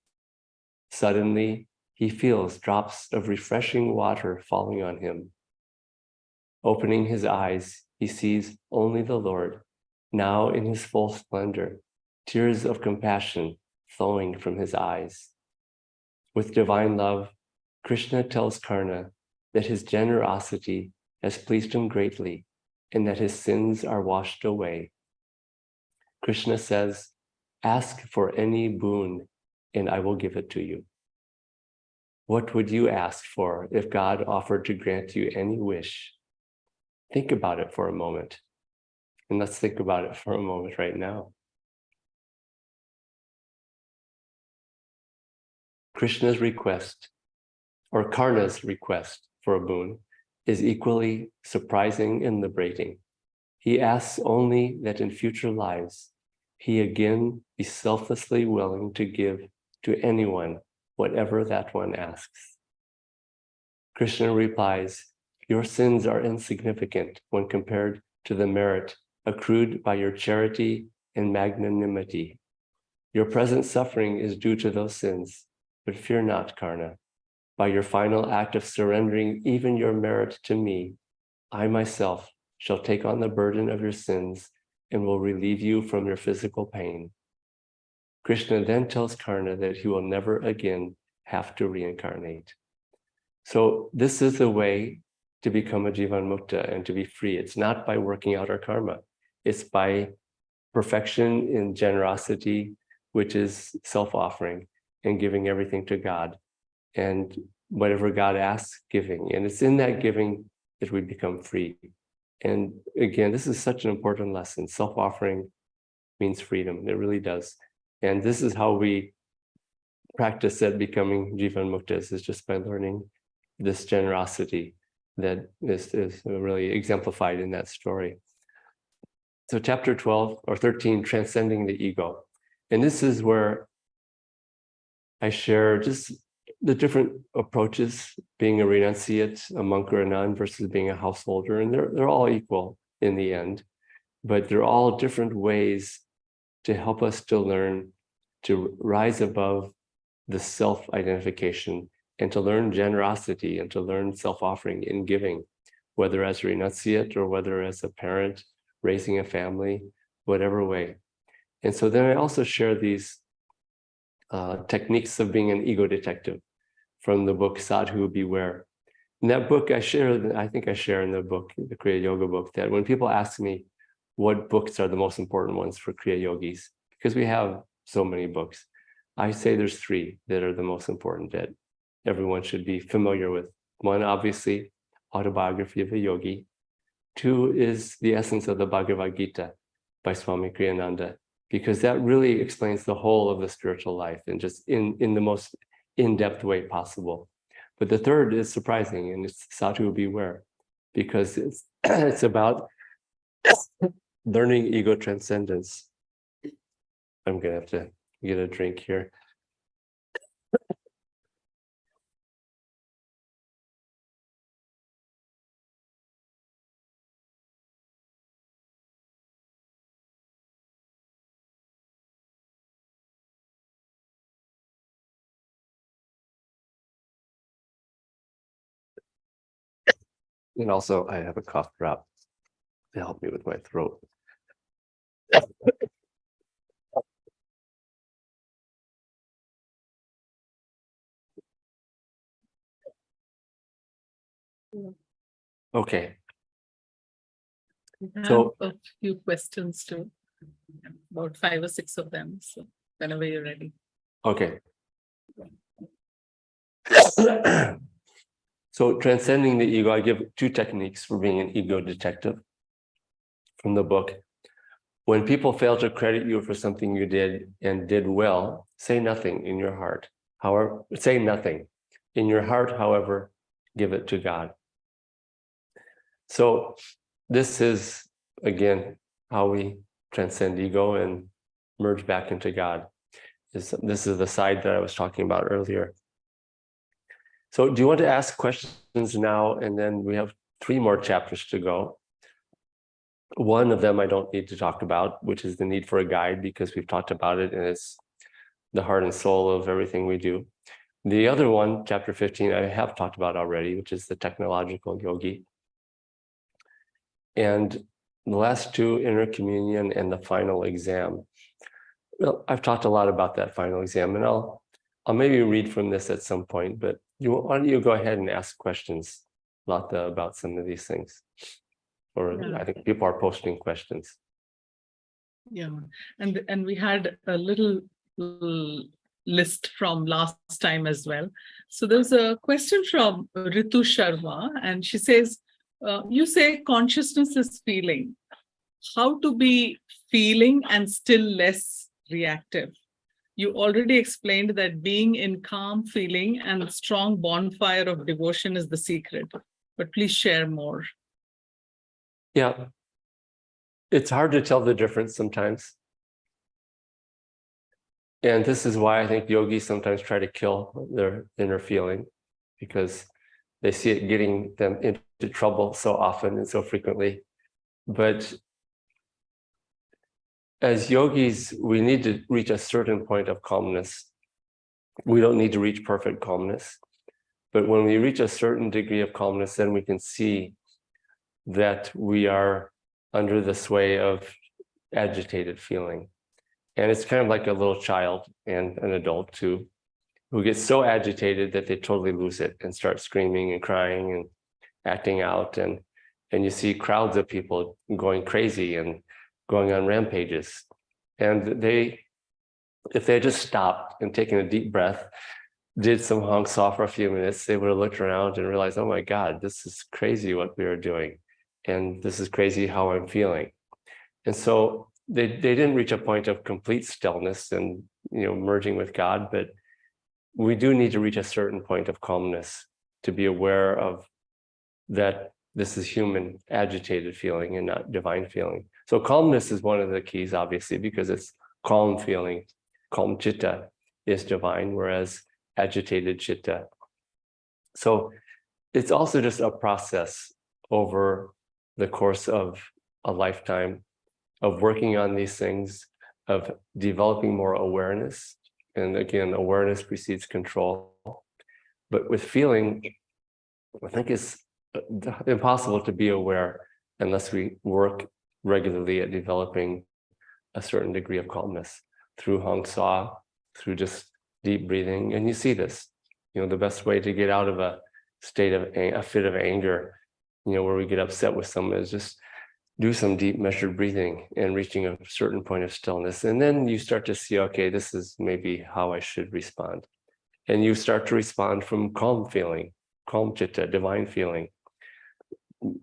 Suddenly, he feels drops of refreshing water falling on him. Opening his eyes, he sees only the Lord, now in his full splendor, tears of compassion flowing from his eyes. With divine love, Krishna tells Karna that his generosity has pleased him greatly and that his sins are washed away. Krishna says, "Ask for any boon and I will give it to you." What would you ask for if God offered to grant you any wish? Think about it for a moment. And let's think about it for a moment right now. Krishna's request, or Karna's request for a boon, is equally surprising and liberating. He asks only that in future lives, he again be selflessly willing to give to anyone whatever that one asks. Krishna replies, "Your sins are insignificant when compared to the merit accrued by your charity and magnanimity. Your present suffering is due to those sins, but fear not, Karna. By your final act of surrendering even your merit to me, I myself shall take on the burden of your sins and will relieve you from your physical pain." Krishna then tells Karna that he will never again have to reincarnate. So this is the way to become a Jivan Mukta and to be free. It's not by working out our karma. It's by perfection in generosity, which is self-offering and giving everything to God. And whatever God asks, giving. And it's in that giving that we become free. And again, this is such an important lesson. Self-offering means freedom. It really does. And this is how we practice at becoming Jivan Muktas, is just by learning this generosity that is really exemplified in that story. So chapter 12 or 13, Transcending the Ego. And this is where I share just the different approaches, being a renunciate, a monk or a nun versus being a householder. And they're all equal in the end, but they're all different ways to help us to learn to rise above the self-identification and to learn generosity and to learn self-offering in giving, whether as a renunciate or whether as a parent raising a family, whatever way. And so then I also share these techniques of being an ego detective from the book Sadhu Beware. In that book, I think I share in the book, the Kriya Yoga book, that when people ask me what books are the most important ones for Kriya Yogis, because we have so many books, I say there's three that are the most important that everyone should be familiar with. One, obviously, Autobiography of a Yogi. Two is The Essence of the Bhagavad Gita by Swami Kriyananda, because that really explains the whole of the spiritual life and just in the most in-depth way possible. But the third is surprising, and it's Satu beware, because it's it's about learning ego transcendence. I'm gonna have to get a drink here. And also, I have a cough drop to help me with my throat. Okay. We have So a few questions too, about 5 or 6 of them. So whenever you're ready. okay. So transcending the ego, I give 2 techniques for being an ego detective from the book. When people fail to credit you for something you did and did well, say nothing in your heart. However, say nothing. In your heart, however, give it to God. So this is, again, how we transcend ego and merge back into God. This is the side that I was talking about earlier. So do you want to ask questions now? And then we have 3 more chapters to go. One of them I don't need to talk about, which is the need for a guide, because we've talked about it and it's the heart and soul of everything we do. The other one, chapter 15, I have talked about already, which is the technological yogi. And the last 2, inner communion and the final exam. Well, I've talked a lot about that final exam, and I'll maybe read from this at some point, but why don't you go ahead and ask questions, Lata, about some of these things? Or Yeah. I think people are posting questions. Yeah, and we had a little list from last time as well. So there's a question from Ritu Sharma, and she says, you say consciousness is feeling. How to be feeling and still less reactive? You already explained that being in calm feeling and strong bonfire of devotion is the secret, but please share more. Yeah, it's hard to tell the difference sometimes. And this is why I think yogis sometimes try to kill their inner feeling, because they see it getting them into trouble so often and so frequently. But as yogis, we need to reach a certain point of calmness. We don't need to reach perfect calmness. But when we reach a certain degree of calmness, then we can see that we are under the sway of agitated feeling. And it's kind of like a little child and an adult who gets so agitated that they totally lose it and start screaming and crying and acting out. And you see crowds of people going crazy and going on rampages. And if they just stopped and taken a deep breath, did some hong saw for a few minutes, they would have looked around and realized, oh my God, this is crazy what we are doing. And this is crazy how I'm feeling. And so they didn't reach a point of complete stillness and merging with God, but we do need to reach a certain point of calmness to be aware of that this is human agitated feeling and not divine feeling. So calmness is one of the keys, obviously, because it's calm feeling. Calm chitta is divine, whereas agitated chitta. So it's also just a process over the course of a lifetime of working on these things, of developing more awareness. And again, awareness precedes control. But with feeling, I think it's impossible to be aware unless we work regularly at developing a certain degree of calmness through hong saw, through just deep breathing. And you see this, the best way to get out of a state of a fit of anger, where we get upset with someone, is just do some deep measured breathing and reaching a certain point of stillness. And then you start to see, okay, this is maybe how I should respond. And you start to respond from calm feeling, calm chitta, divine feeling,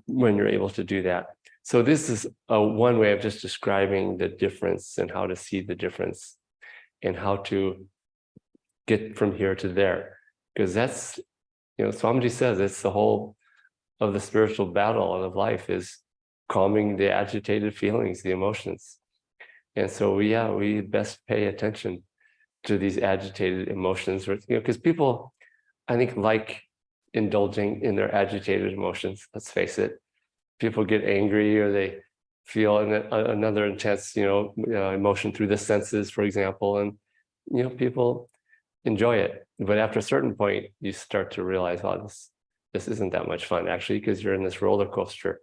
when you're able to do that. So this is one way of just describing the difference and how to see the difference and how to get from here to there, because that's Swamiji says it's the whole of the spiritual battle of life is calming the agitated feelings, the emotions. And so we best pay attention to these agitated emotions, because people, I think, like indulging in their agitated emotions. Let's face it. People get angry, or they feel another intense, emotion through the senses, for example, and people enjoy it. But after a certain point, you start to realize, oh, this isn't that much fun, actually, because you're in this roller coaster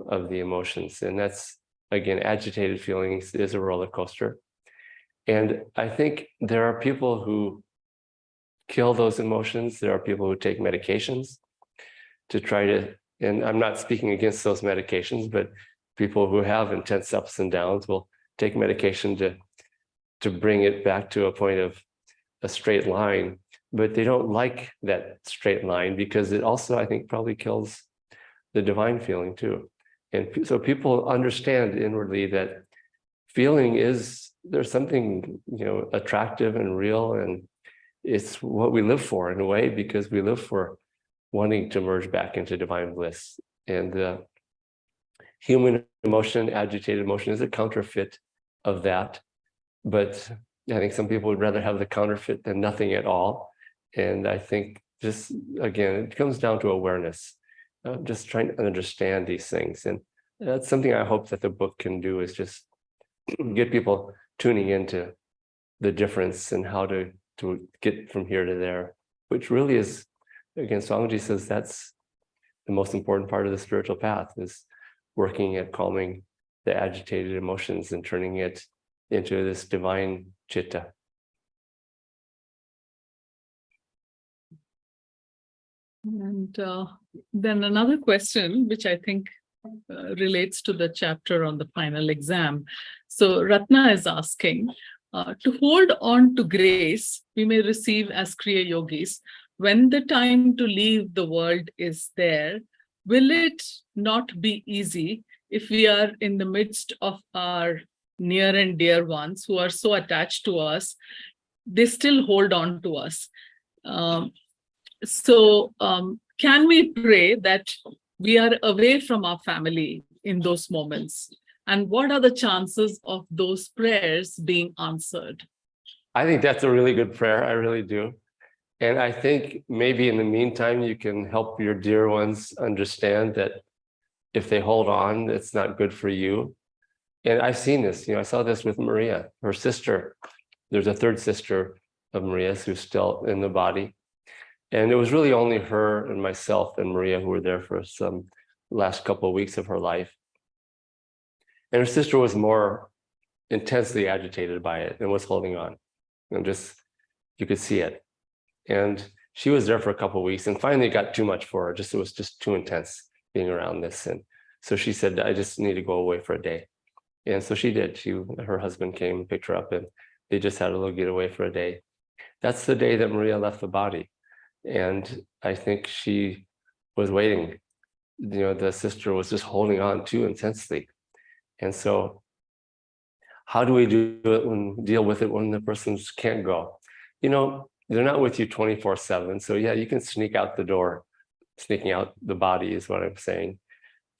of the emotions. And that's, again, agitated feelings is a roller coaster. And I think there are people who kill those emotions. There are people who take medications to try to, and I'm not speaking against those medications, but people who have intense ups and downs will take medication to bring it back to a point of a straight line, but they don't like that straight line because it also, I think, probably kills the divine feeling too. And so people understand inwardly that feeling there's something, attractive and real, and it's what we live for in a way, because we live for wanting to merge back into divine bliss. And human emotion, agitated emotion, is a counterfeit of that. But I think some people would rather have the counterfeit than nothing at all. And I think just, again, it comes down to awareness, just trying to understand these things. And that's something I hope that the book can do, is just get people tuning into the difference and how to get from here to there, which really is, again, Swamiji says that's the most important part of the spiritual path, is working at calming the agitated emotions and turning it into this divine chitta. And then another question, which I think relates to the chapter on the final exam. So Ratna is asking, to hold on to grace we may receive as Kriya Yogis, when the time to leave the world is there, will it not be easy if we are in the midst of our near and dear ones who are so attached to us, they still hold on to us? So can we pray that we are away from our family in those moments? And what are the chances of those prayers being answered? I think that's a really good prayer. I really do. And I think maybe in the meantime, you can help your dear ones understand that if they hold on, it's not good for you. And I've seen this, I saw this with Maria, her sister. There's a third sister of Maria's who's still in the body. And it was really only her and myself and Maria who were there for some last couple of weeks of her life. And her sister was more intensely agitated by it and was holding on. And just, you could see it. And she was there for a couple of weeks, and finally it got too much for her. It was just too intense being around this. And so she said, I just need to go away for a day. And so she did. Her husband came and picked her up, and they just had a little getaway for a day. That's the day that Maria left the body. And I think she was waiting. The sister was just holding on too intensely. And so how do we deal with it when the persons can't go? They're not with you 24/7. So yeah, you can sneak out the door. Sneaking out the body is what I'm saying,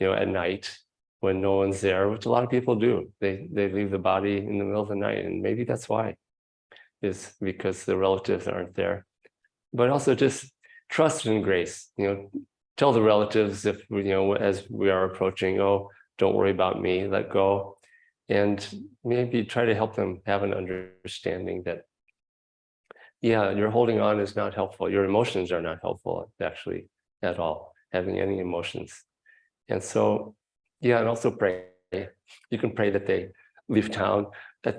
at night when no one's there, which a lot of people do. They leave the body in the middle of the night, and maybe that's why, is because the relatives aren't there. But also just trust in grace. Tell the relatives, if as we are approaching, oh, don't worry about me, let go. And maybe try to help them have an understanding that, yeah, your holding on is not helpful. Your emotions are not helpful, actually, at all, having any emotions. And so, yeah, and also pray. You can pray that they leave town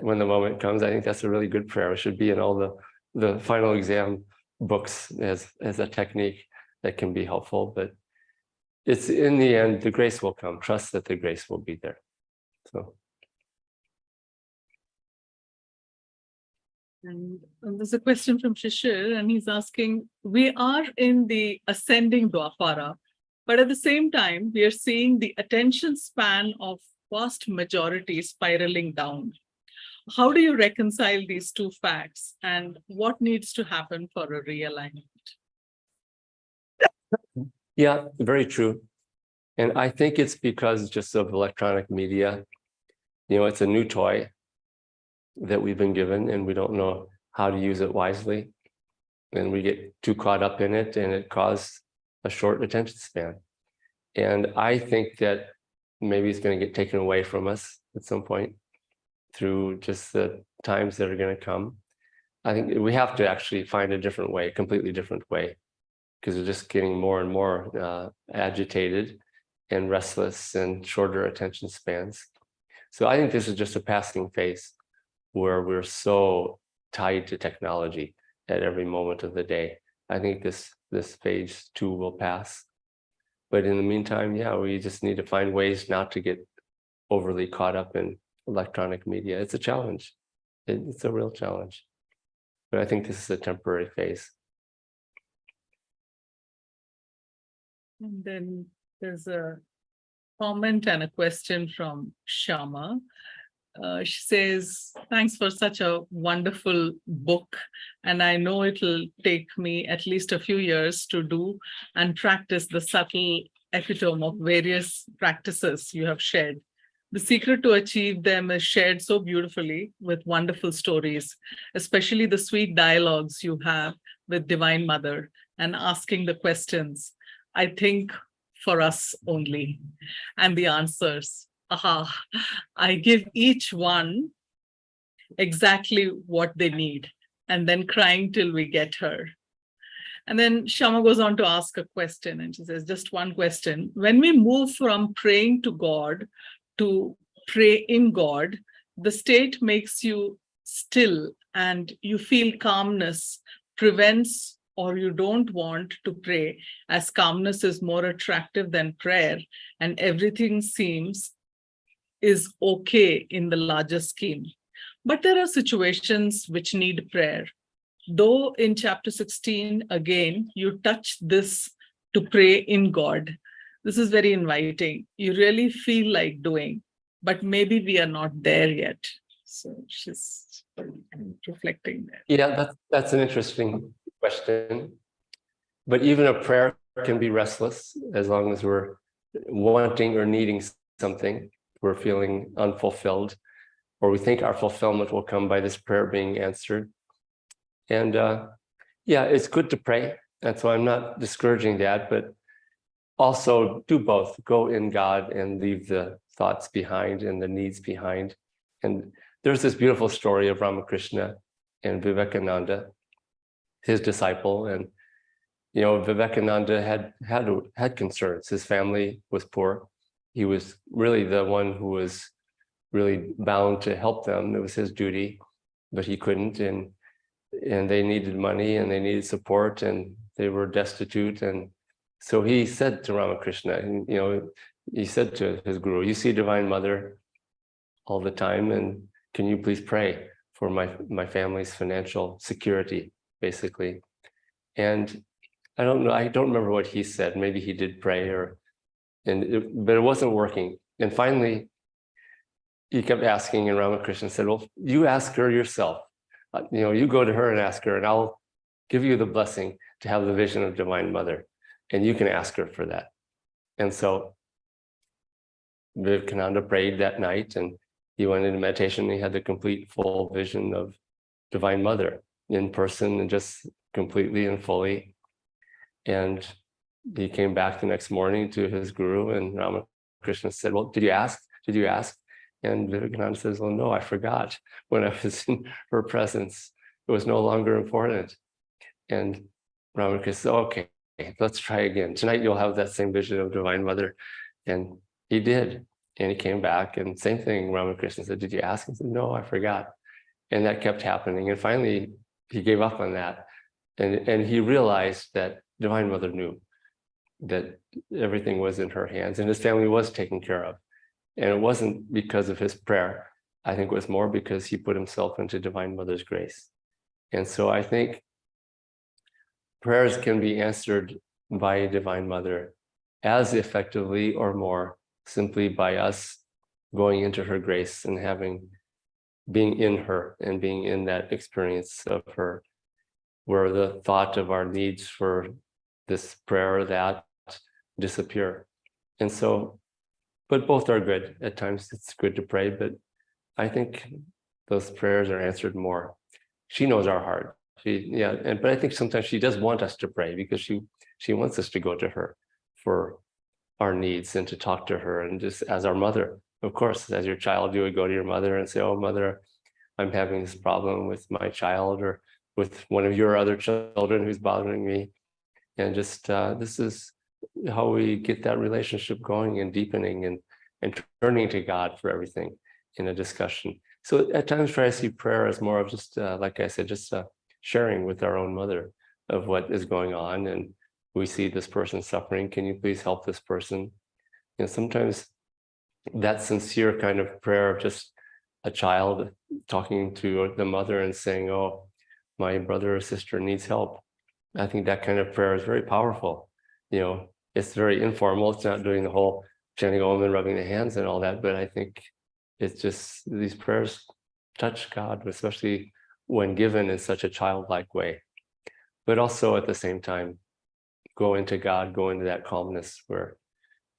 when the moment comes. I think that's a really good prayer. It should be in all the final exam books as a technique that can be helpful. But it's, in the end, the grace will come. Trust that the grace will be there. So. And there's a question from Shishir, and he's asking, we are in the ascending Dwapara, but at the same time, we are seeing the attention span of vast majority spiraling down. How do you reconcile these two facts, and what needs to happen for a realignment? Yeah, very true. And I think it's because just of electronic media. It's a new toy that we've been given, and we don't know how to use it wisely. And we get too caught up in it, and it causes a short attention span. And I think that maybe it's going to get taken away from us at some point through just the times that are going to come. I think we have to actually find a different way, a completely different way, because we're just getting more and more agitated and restless and shorter attention spans. So I think this is just a passing phase where we're so tied to technology at every moment of the day. I think this phase too will pass. But in the meantime, yeah, we just need to find ways not to get overly caught up in electronic media. It's a challenge. It's a real challenge. But I think this is a temporary phase. And then there's a comment and a question from Shama. She says, thanks for such a wonderful book. And I know it'll take me at least a few years to do and practice the subtle epitome of various practices you have shared. The secret to achieve them is shared so beautifully with wonderful stories, especially the sweet dialogues you have with Divine Mother and asking the questions, I think for us only, and the answers. Aha, I give each one exactly what they need, and then crying till we get her. And then Shama goes on to ask a question, and she says, just one question. When we move from praying to God to pray in God, the state makes you still and you feel calmness prevents or you don't want to pray, as calmness is more attractive than prayer, and everything seems is okay in the larger scheme. But there are situations which need prayer. Though in chapter 16, again, you touch this to pray in God. This is very inviting. You really feel like doing, but maybe we are not there yet. So she's reflecting there. Yeah, that's an interesting question. But even a prayer can be restless as long as we're wanting or needing something. We're feeling unfulfilled, or we think our fulfillment will come by this prayer being answered. And yeah, it's good to pray. That's why I'm not discouraging that, but also do both. Go in God and leave the thoughts behind and the needs behind. And there's this beautiful story of Ramakrishna and Vivekananda, his disciple. And Vivekananda had concerns. His family was poor. He was really the one who was really bound to help them. It was his duty, but he couldn't. And they needed money and they needed support and they were destitute. And so he said to Ramakrishna, he said to his guru, you see Divine Mother all the time, and can you please pray for my family's financial security, basically. And I don't know, I don't remember what he said. Maybe he did pray, but it wasn't working. And finally, he kept asking, and Ramakrishna said, well, you ask her yourself. You go to her and ask her, and I'll give you the blessing to have the vision of Divine Mother, and you can ask her for that. And so Vivekananda prayed that night, and he went into meditation, and he had the complete full vision of Divine Mother in person and just completely and fully. And he came back the next morning to his guru, and Ramakrishna said, well, did you ask? Did you ask? And Vivekananda says, well, no, I forgot when I was in her presence. It was no longer important. And Ramakrishna said, okay, let's try again. Tonight you'll have that same vision of Divine Mother. And he did. And he came back, and same thing, Ramakrishna said, did you ask? He said, no, I forgot. And that kept happening. And finally, he gave up on that. And he realized that Divine Mother knew that everything was in her hands and his family was taken care of. And it wasn't because of his prayer. I think it was more because he put himself into Divine Mother's grace. And so I think prayers can be answered by Divine Mother as effectively or more simply by us going into her grace and being in her and being in that experience of her, where the thought of our needs for this prayer or that disappear. And so, but both are good. At times it's good to pray, but I think those prayers are answered more. She knows our heart. But I think sometimes she does want us to pray because she wants us to go to her for our needs and to talk to her. And just as our mother, of course, as your child, you would go to your mother and say, "Oh, mother, I'm having this problem with my child or with one of your other children who's bothering me." And just this is how we get that relationship going and deepening and turning to God for everything in a discussion. So at times I see prayer as more of just, like I said, just sharing with our own mother of what is going on. And we see this person suffering. Can you please help this person? And sometimes that sincere kind of prayer of just a child talking to the mother and saying, "Oh, my brother or sister needs help." I think that kind of prayer is very powerful. It's very informal. It's not doing the whole chanting Om and rubbing the hands and all that, but I think it's just these prayers touch God, especially when given in such a childlike way. But also at the same time, go into God, go into that calmness where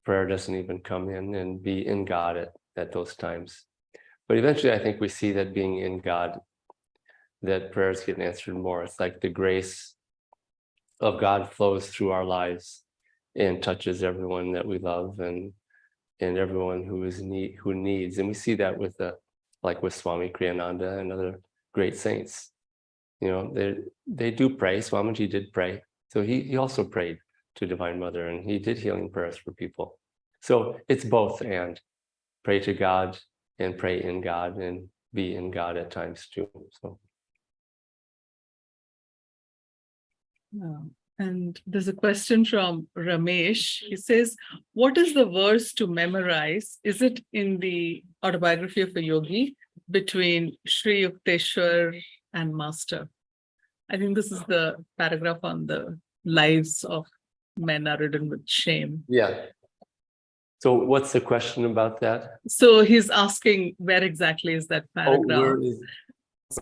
prayer doesn't even come in, and be in God at those times. But eventually, I think we see that being in God, that prayers get answered more. It's like the grace of God flows through our lives and touches everyone that we love and everyone who needs. And we see that with Swami Kriyananda and other great saints. They do pray. Swamiji did pray. So he also prayed to Divine Mother, and he did healing prayers for people. So it's both, and pray to God and pray in God and be in God at times too. So. And there's a question from Ramesh. He says, "What is the verse to memorize? Is it in the Autobiography of a Yogi between Sri Yukteswar and Master?" I think this is the paragraph on the lives of men are ridden with shame. Yeah. So what's the question about that? So he's asking where exactly is that paragraph?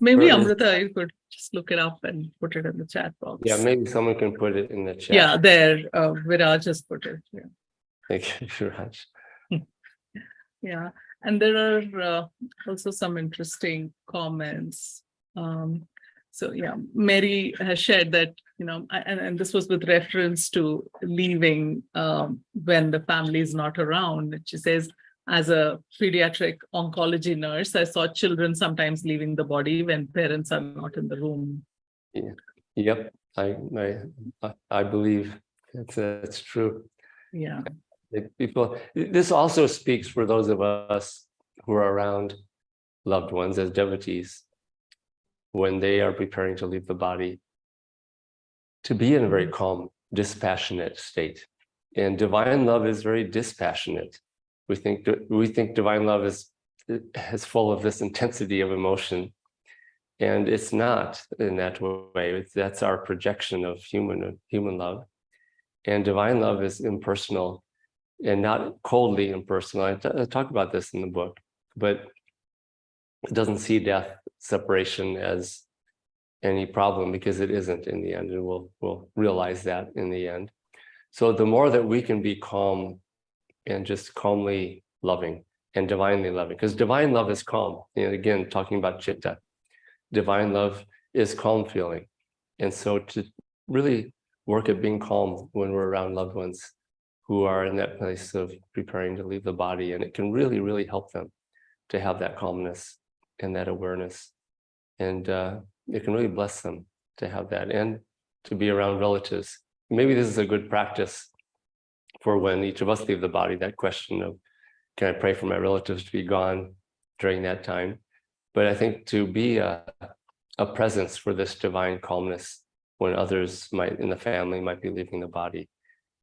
Maybe Amrita, you could just look it up and put it in the chat box. Yeah, maybe someone can put it in the chat. Yeah, there. Viraj has put it. Yeah. Thank you, Viraj. Yeah, and there are also some interesting comments. Mary has shared that, and this was with reference to leaving when the family is not around. She says, as a pediatric oncology nurse, I saw children sometimes leaving the body when parents are not in the room. Yeah. Yep, I believe that's true. Yeah. People. This also speaks for those of us who are around loved ones as devotees when they are preparing to leave the body, to be in a very calm, dispassionate state. And divine love is very dispassionate. We think divine love is full of this intensity of emotion, and it's not in that way. That's our projection of human love. And divine love is impersonal and not coldly impersonal. I talk about this in the book, but it doesn't see death, separation as any problem, because it isn't in the end, and we'll realize that in the end. So the more that we can be calm and just calmly loving and divinely loving, because divine love is calm. Again, talking about chitta, divine love is calm feeling. And so to really work at being calm when we're around loved ones who are in that place of preparing to leave the body, and it can really, really help them to have that calmness and that awareness. And it can really bless them to have that, and to be around relatives. Maybe this is a good practice for when each of us leave the body, that question of, can I pray for my relatives to be gone during that time? But I think to be a presence for this divine calmness when others in the family might be leaving the body,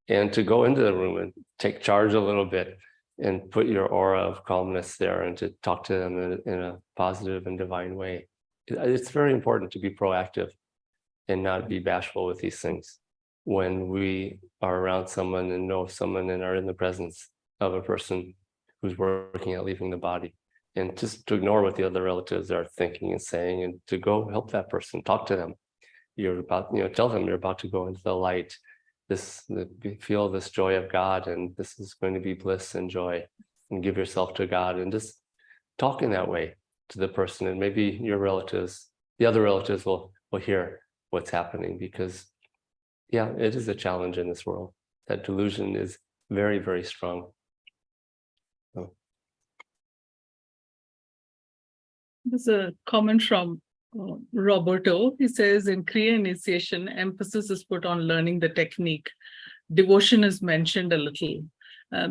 and to go into the room and take charge a little bit and put your aura of calmness there, and to talk to them in a positive and divine way. It's very important to be proactive and not be bashful with these things when we are around someone and know someone and are in the presence of a person who's working at leaving the body, and just to ignore what the other relatives are thinking and saying, and to go help that person, talk to them. You're about, tell them you're about to go into the light, feel this joy of God, and this is going to be bliss and joy, and give yourself to God, and just talk in that way to the person, and maybe your relatives, the other relatives will hear what's happening, because yeah, it is a challenge in this world. That delusion is very, very strong. So. There's a comment from Roberto. He says, in Kriya Initiation, emphasis is put on learning the technique. Devotion is mentioned a little.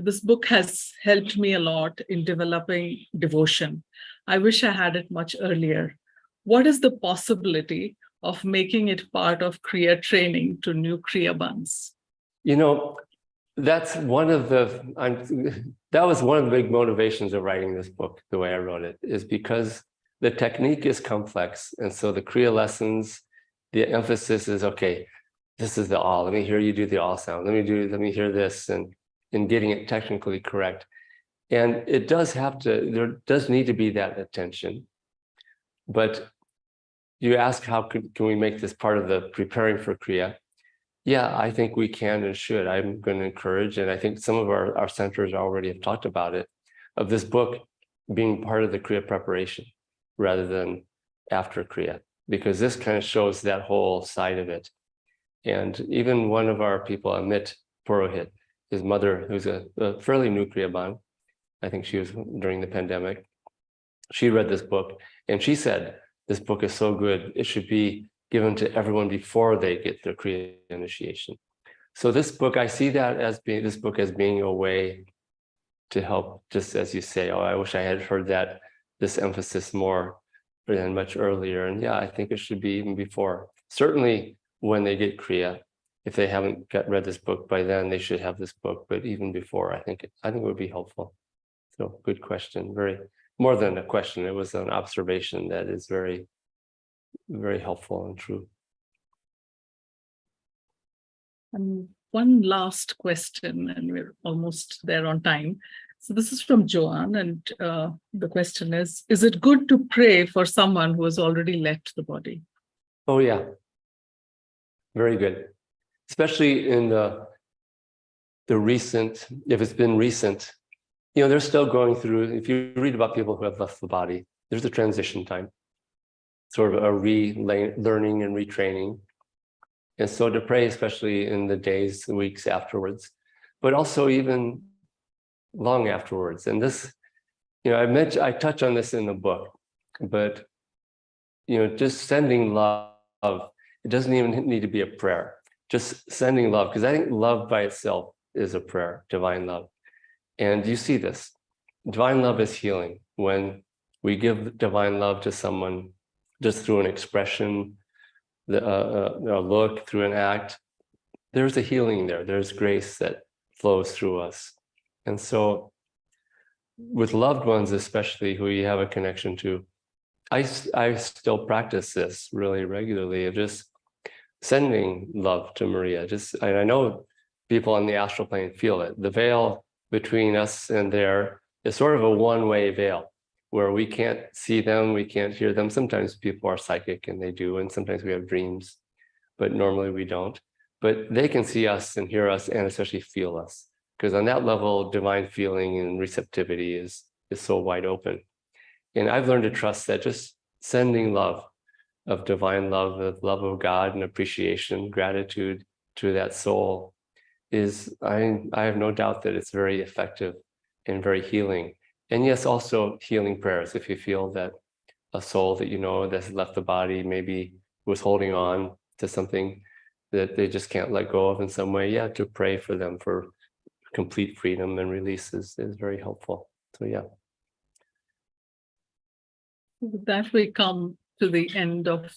This book has helped me a lot in developing devotion. I wish I had it much earlier. What is the possibility of making it part of Kriya training to new Kriya buns? You know, that's one of the, that was one of the big motivations of writing this book, the way I wrote it, is because the technique is complex. And so the Kriya lessons, the emphasis is, okay, this is the all. Let me hear you do the all sound. Let me hear this, and in getting it technically correct. And it does have to, there does need to be that attention. But you ask, how can we make this part of the preparing for Kriya? Yeah, I think we can and should. I'm going to encourage, and I think some of our centers already have talked about it, of this book being part of the Kriya preparation rather than after Kriya, because this kind of shows that whole side of it. And even one of our people, Amit Purohit, his mother, who's a fairly new Kriya Ban, I think she was during the pandemic, she read this book and she said, this book is so good, it should be given to everyone before they get their Kriya initiation. So this book, I see that as being, this book as being a way to help, just as you say, oh, I wish I had heard that, this emphasis more and much earlier. And yeah, I think it should be even before. Certainly when they get Kriya, if they haven't read this book by then, they should have this book, but even before, I think it would be helpful. So good question, very, more than a question, it was an observation that is very, very helpful and true. And one last question, and we're almost there on time. So this is from Joanne, and the question is it good to pray for someone who has already left the body? Oh yeah, very good. Especially in the recent, if it's been recent, you know, they're still going through, if you read about people who have left the body, there's a transition time, sort of a relearning and retraining. And so to pray, especially in the days, the weeks afterwards, but also even long afterwards. And this, you know, I touch on this in the book, but, you know, just sending love, it doesn't even need to be a prayer, just sending love, because I think love by itself is a prayer, divine love. And you see this, divine love is healing. When we give divine love to someone just through an expression, a look, through an act, there's a healing there. There's grace that flows through us. And so with loved ones, especially who you have a connection to, I still practice this really regularly, of just sending love to Maria. And I know people on the astral plane feel it. The veil between us and there is sort of a one-way veil where we can't see them, we can't hear them. Sometimes people are psychic and they do, and sometimes we have dreams, but normally we don't. But they can see us and hear us and especially feel us, because on that level, divine feeling and receptivity is so wide open. And I've learned to trust that just sending love, of divine love, the love of God and appreciation, gratitude to that soul is, I have no doubt that it's very effective and very healing. And yes, also healing prayers. If you feel that a soul that you know that's left the body maybe was holding on to something that they just can't let go of in some way, yeah, to pray for them for complete freedom and release is very helpful. So yeah. With that, we come to the end of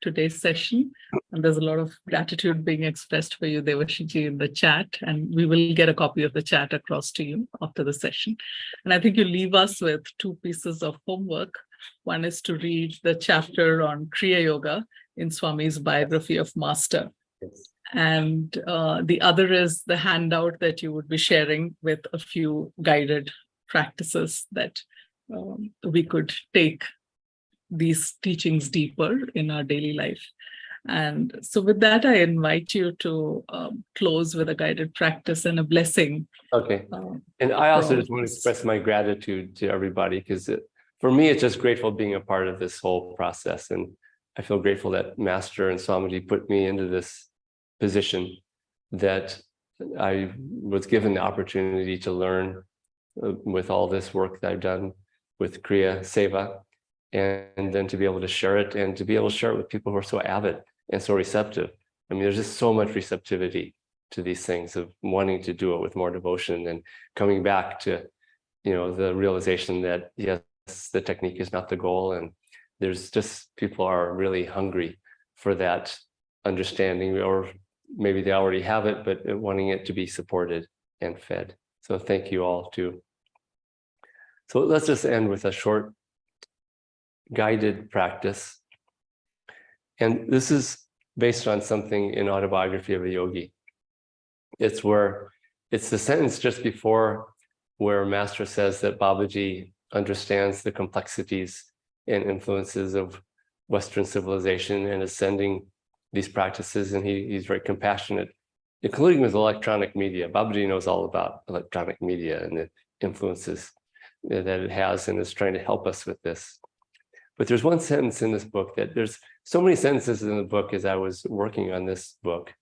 today's session. And there's a lot of gratitude being expressed for you, Devashiji, in the chat. And we will get a copy of the chat across to you after the session. And I think you leave us with 2 pieces of homework. One is to read the chapter on Kriya Yoga in Swami's biography of Master. Yes. And the other is the handout that you would be sharing with a few guided practices that we could take these teachings deeper in our daily life. And so with that, I invite you to close with a guided practice and a blessing. Okay. And I also just want to us. express my gratitude to everybody, because for me, it's just grateful being a part of this whole process. And I feel grateful that Master and Swamiji put me into this position, that I was given the opportunity to learn with all this work that I've done with Kriya Seva, and then to be able to share it, and to be able to share it with people who are so avid and so receptive. I mean, there's just so much receptivity to these things, of wanting to do it with more devotion, and coming back to, the realization that, yes, the technique is not the goal. And there's just, people are really hungry for that understanding, or maybe they already have it, but wanting it to be supported and fed. So thank you all too. So let's just end with a short guided practice. And this is based on something in Autobiography of a Yogi. It's the sentence just before where Master says that Babaji understands the complexities and influences of Western civilization and is sending these practices, and he's very compassionate, including with electronic media. Babaji knows all about electronic media and the influences that it has, and is trying to help us with this. But there's one sentence in this book that there's so many sentences in the book as I was working on this book,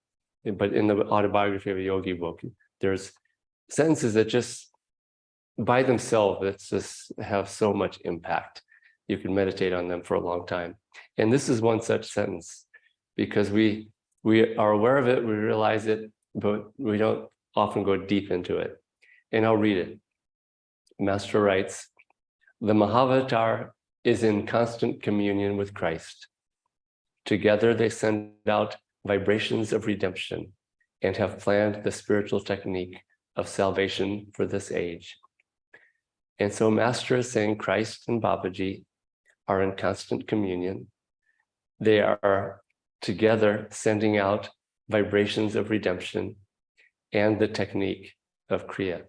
but in the Autobiography of a Yogi book, there's sentences that just by themselves, that just have so much impact. You can meditate on them for a long time. And this is one such sentence, because we are aware of it, we realize it, but we don't often go deep into it. And I'll read it. Master writes, "The Mahavatar is in constant communion with Christ. Together they send out vibrations of redemption and have planned the spiritual technique of salvation for this age." And so Master is saying Christ and Babaji are in constant communion. They are together sending out vibrations of redemption and the technique of Kriya.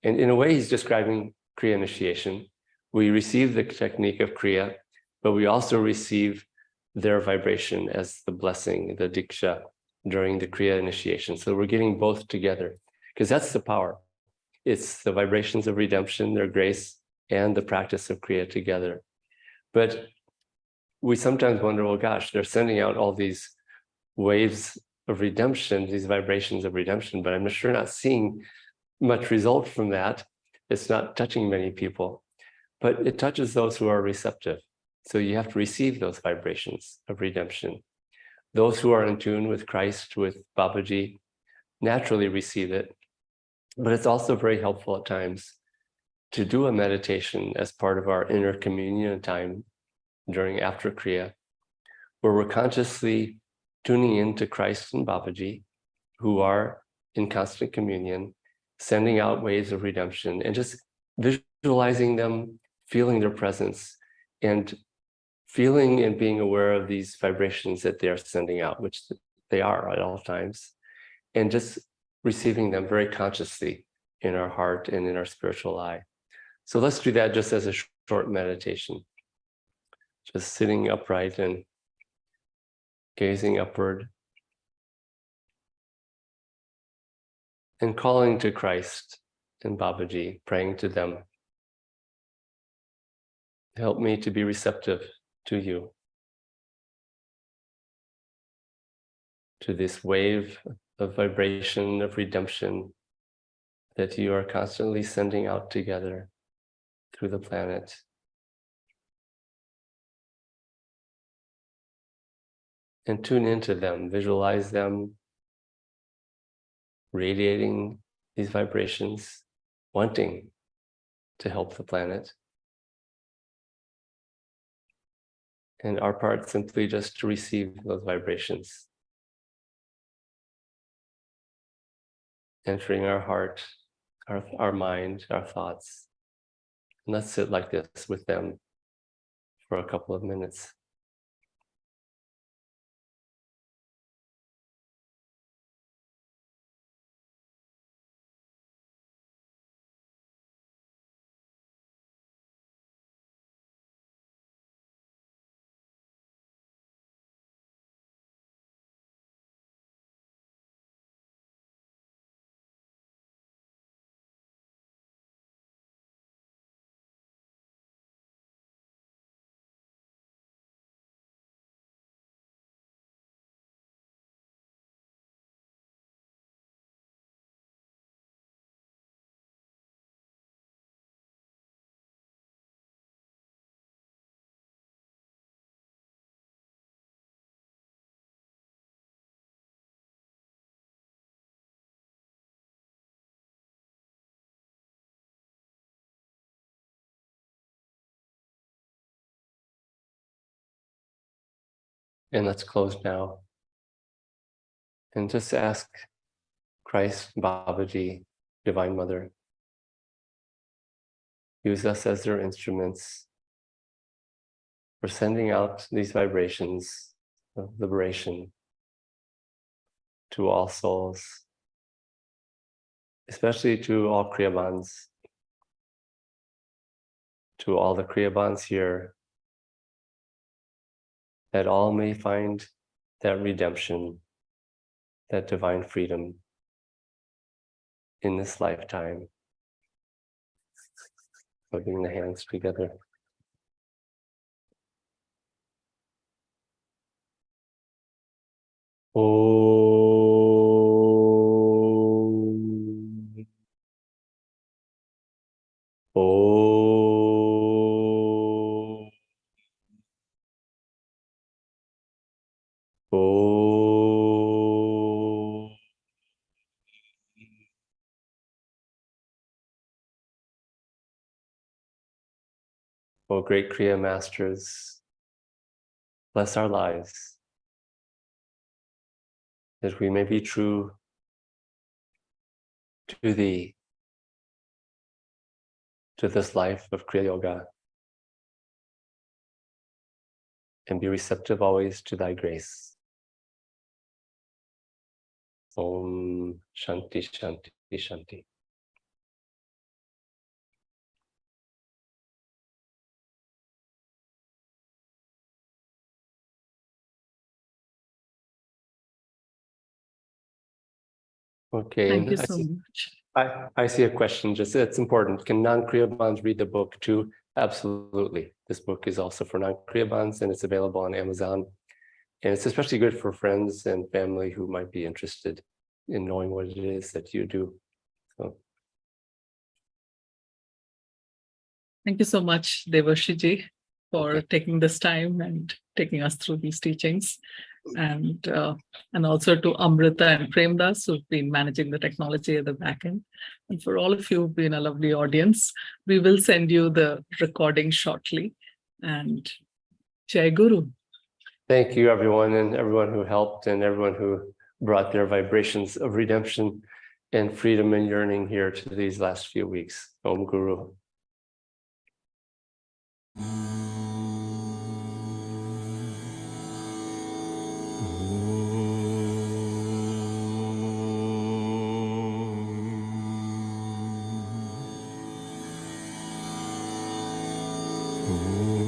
And in a way, he's describing Kriya initiation. We receive the technique of Kriya, but we also receive their vibration as the blessing, the diksha, during the Kriya initiation. So we're getting both together, because that's the power. It's the vibrations of redemption, their grace, and the practice of Kriya together. But we sometimes wonder, well, gosh, they're sending out all these waves of redemption, these vibrations of redemption, but I'm sure not seeing much result from that. It's not touching many people, but it touches those who are receptive. So you have to receive those vibrations of redemption. Those who are in tune with Christ, with Babaji, naturally receive it. But it's also very helpful at times to do a meditation as part of our inner communion time during after Kriya, where we're consciously tuning into Christ and Babaji, who are in constant communion, sending out waves of redemption, and just visualizing them, feeling their presence, and feeling and being aware of these vibrations that they are sending out, which they are at all times, and just receiving them very consciously in our heart and in our spiritual eye. So let's do that just as a short meditation. Just sitting upright and gazing upward and calling to Christ and Babaji, praying to them. Help me to be receptive to you, to this wave of vibration, of redemption that you are constantly sending out together through the planet. And tune into them, visualize them radiating these vibrations, wanting to help the planet. And our part simply just to receive those vibrations, entering our heart, our mind, our thoughts. And let's sit like this with them for a couple of minutes. And let's close now. And just ask Christ, Babaji, Divine Mother, use us as their instruments for sending out these vibrations of liberation to all souls, especially to all Kriyabans, to all the Kriyabans here, that all may find that redemption, that divine freedom in this lifetime. Putting the hands together. Om. Om. Om. O great Kriya Masters, bless our lives, that we may be true to Thee, to this life of Kriya Yoga, and be receptive always to Thy grace. Om Shanti Shanti Shanti. Okay. Thank you so much. I see a question, just it's important. Can non-Kriyabans read the book too? Absolutely. This book is also for non-Kriyabans and it's available on Amazon. And it's especially good for friends and family who might be interested in knowing what it is that you do. So. Thank you so much, Devarshi, for taking this time and taking us through these teachings. And also to Amrita and Premdas, who've been managing the technology at the back end. And for all of you who've been a lovely audience, we will send you the recording shortly. And Jai Guru. Thank you, everyone, and everyone who helped and everyone who brought their vibrations of redemption and freedom and yearning here to these last few weeks. Om Guru. Om